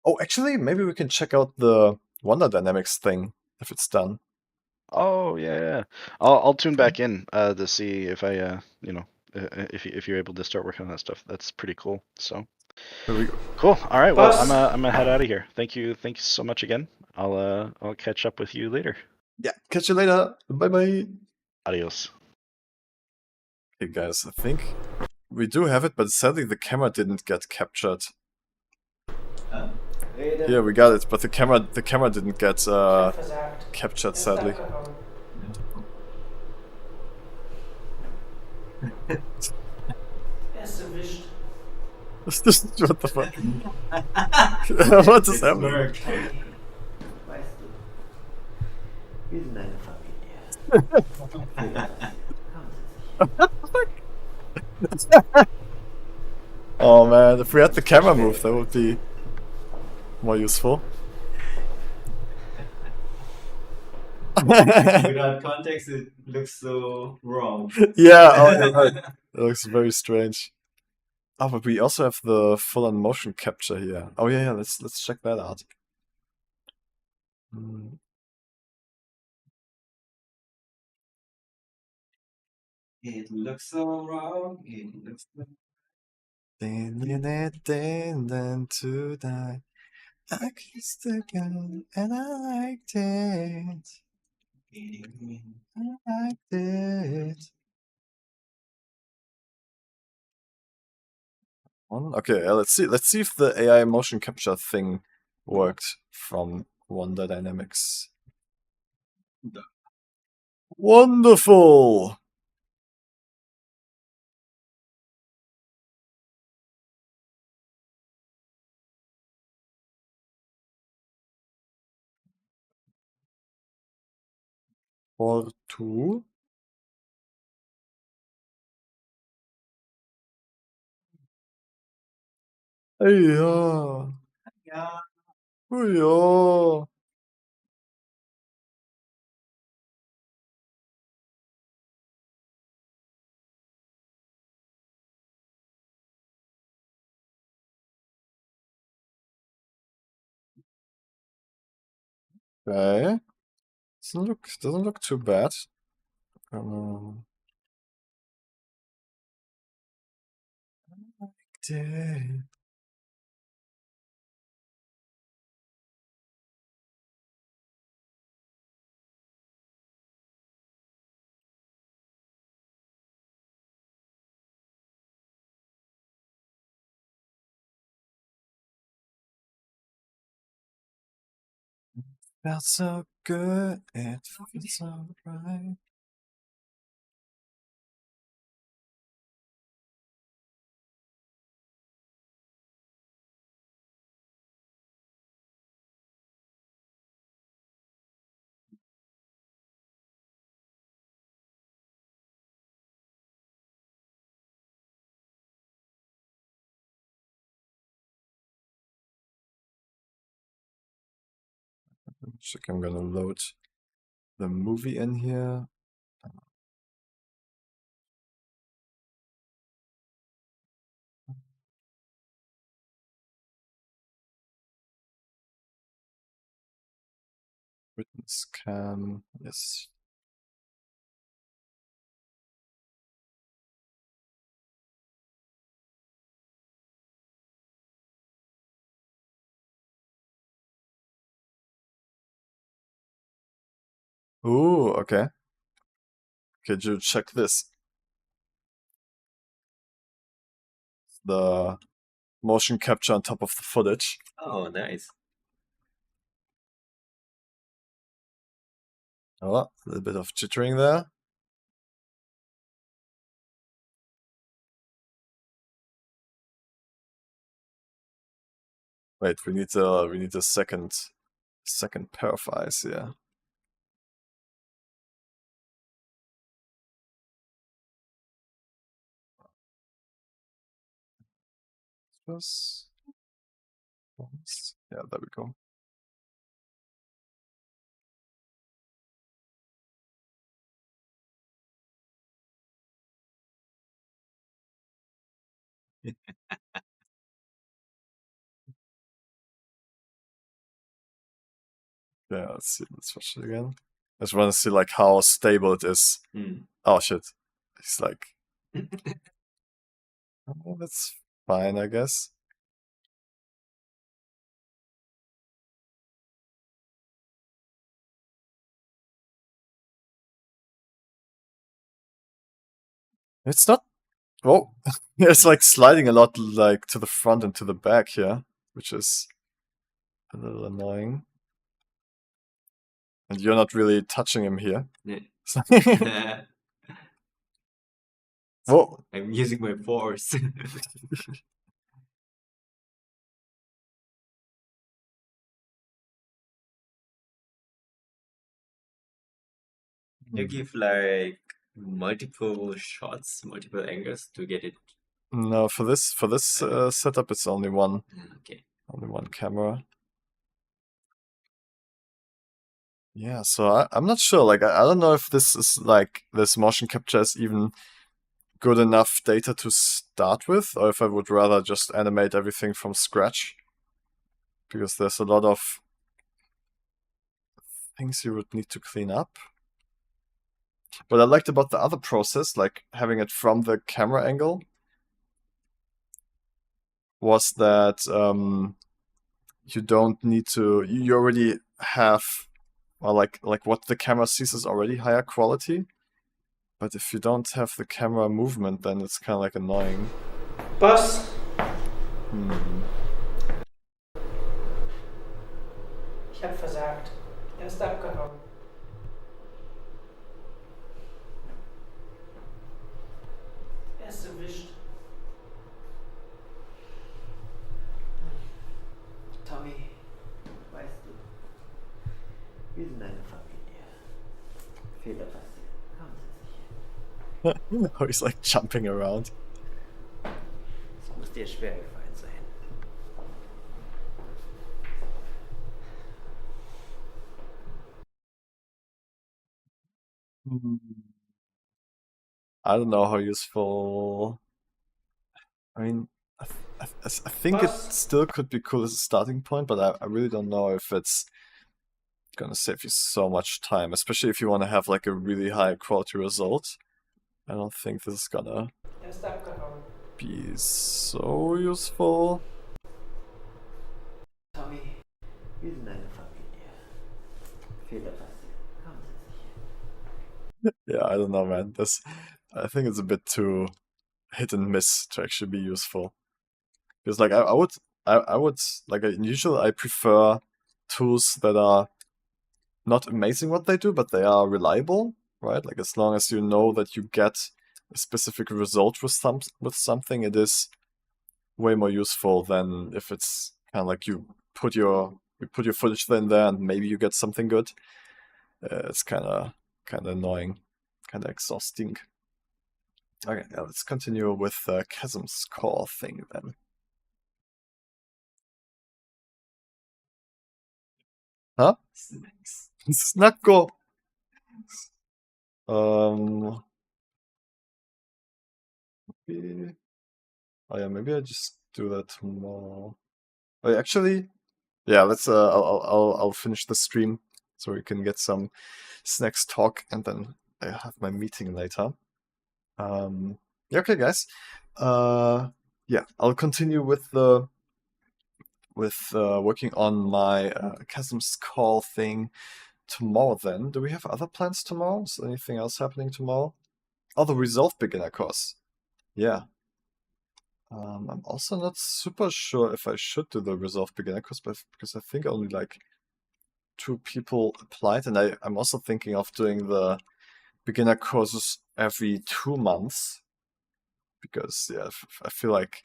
Oh, actually, maybe we can check out the Wonder Dynamics thing if it's done. Oh yeah. I'll tune back in to see if I if you're able to start working on that stuff. That's pretty cool. So Here we go. cool. All right. Well, I'm gonna head out of here. Thank you so much again. I'll catch up with you later. Yeah, catch you later. Bye bye. Adios. Okay, guys, I think we do have it, but sadly the camera didn't get captured. Yeah, we got it, but the camera didn't get captured, sadly. What the fuck? What is happening? Weißt du, wir sind eine Familie. Oh man, if we had the camera move, that would be more useful. Without context, it looks so wrong. Yeah, oh, you're right. It looks very strange. Oh, but we also have the full-on motion capture here. Oh yeah, let's check that out. It looks so wrong. It looks so... To die. I kissed the girl and I liked it. I liked it. Okay, let's see if the AI motion capture thing worked from Wonder Dynamics. Wonderful! For two. Ja. Ja. Ja. Okay. Doesn't look too bad. Day. Felt so good, it feels so right. Check, I'm gonna load the movie in here. Witness cam, yes. Ooh, okay. Could you check this? The motion capture on top of the footage. Oh, nice. Oh, a little bit of jittering there. Wait, we need a second pair of eyes here. Plus, yeah, there we go. Yeah, let's see. Let's watch it again. I just want to see like how stable it is. Oh shit! He's like, oh, that's fine, I guess. It's not. Oh, it's like sliding a lot, like to the front and to the back here, which is a little annoying. And you're not really touching him here. Yeah. Whoa! I'm using my force. You give like multiple shots, multiple angles to get it. No, for this setup, it's only one Okay. camera. Yeah, so I'm not sure. Like, I don't know if this is like this motion capture is even good enough data to start with, or if I would rather just animate everything from scratch, because there's a lot of things you would need to clean up. What I liked about the other process, like having it from the camera angle, was that you don't need to. You already have, well, like what the camera sees is already higher quality. But if you don't have the camera movement, then it's kind of like annoying. Boss, ich hab versagt. Er ist abgehauen. Er ist erwischt. Tommy, weißt du, wir sind eine Familie. Fehler passieren. Haben Sie sich. Oh, he's like jumping around. Es muss dir schwer gefallen sein. I don't know how useful. I mean, I think it still could be cool as a starting point, but I really don't know if it's gonna save you so much time, especially if you want to have like a really high quality result. I don't think this is gonna Erster abgehauen. be so useful. Tommy, wir sind eine Familie. Fehler passieren. Kommen Sie sich. Yeah, I don't know, man. I think it's a bit too hit and miss to actually be useful. Because like I would like usually I prefer tools that are not amazing what they do, but they are reliable, right? Like as long as you know that you get a specific result with something, it is way more useful than if it's kind of like you put your footage in there and maybe you get something good. It's kind of annoying, kind of exhausting. Okay, yeah, let's continue with the Chasm's Call thing then. Huh? Snacko! Maybe... Oh yeah, maybe I just do that tomorrow. Oh, actually, yeah. Let's. I'll finish the stream so we can get some snacks talk, and then I have my meeting later. Yeah. Okay, guys. Yeah. I'll continue with the working on my Chasm's Call thing tomorrow. Then, do we have other plans tomorrow? Is there anything else happening tomorrow? Oh, the Resolve beginner course. Yeah. I'm also not super sure if I should do the Resolve beginner course, because I think only like 2 people applied, and I'm also thinking of doing the beginner courses every 2 months, because yeah, I feel like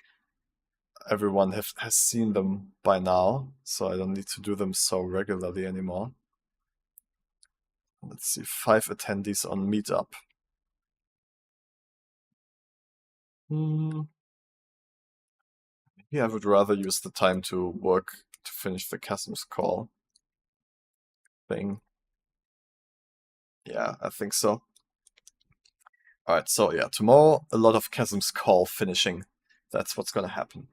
everyone has seen them by now, so I don't need to do them so regularly anymore. Let's see, 5 attendees on Meetup. Yeah, I would rather use the time to work to finish the Chasm's Call thing. Yeah, I think so. Alright, so yeah, tomorrow a lot of Chasm's Call finishing. That's what's gonna happen.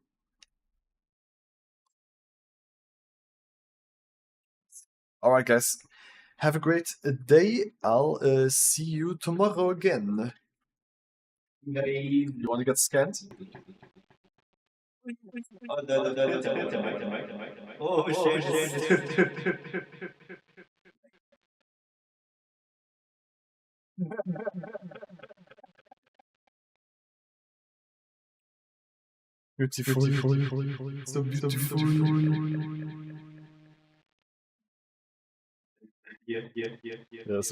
Alright guys, have a great day. I'll see you tomorrow again. You wanna get scanned? Oh, no. Oh, shit. Beautiful. So beautiful. Yeah. Yes.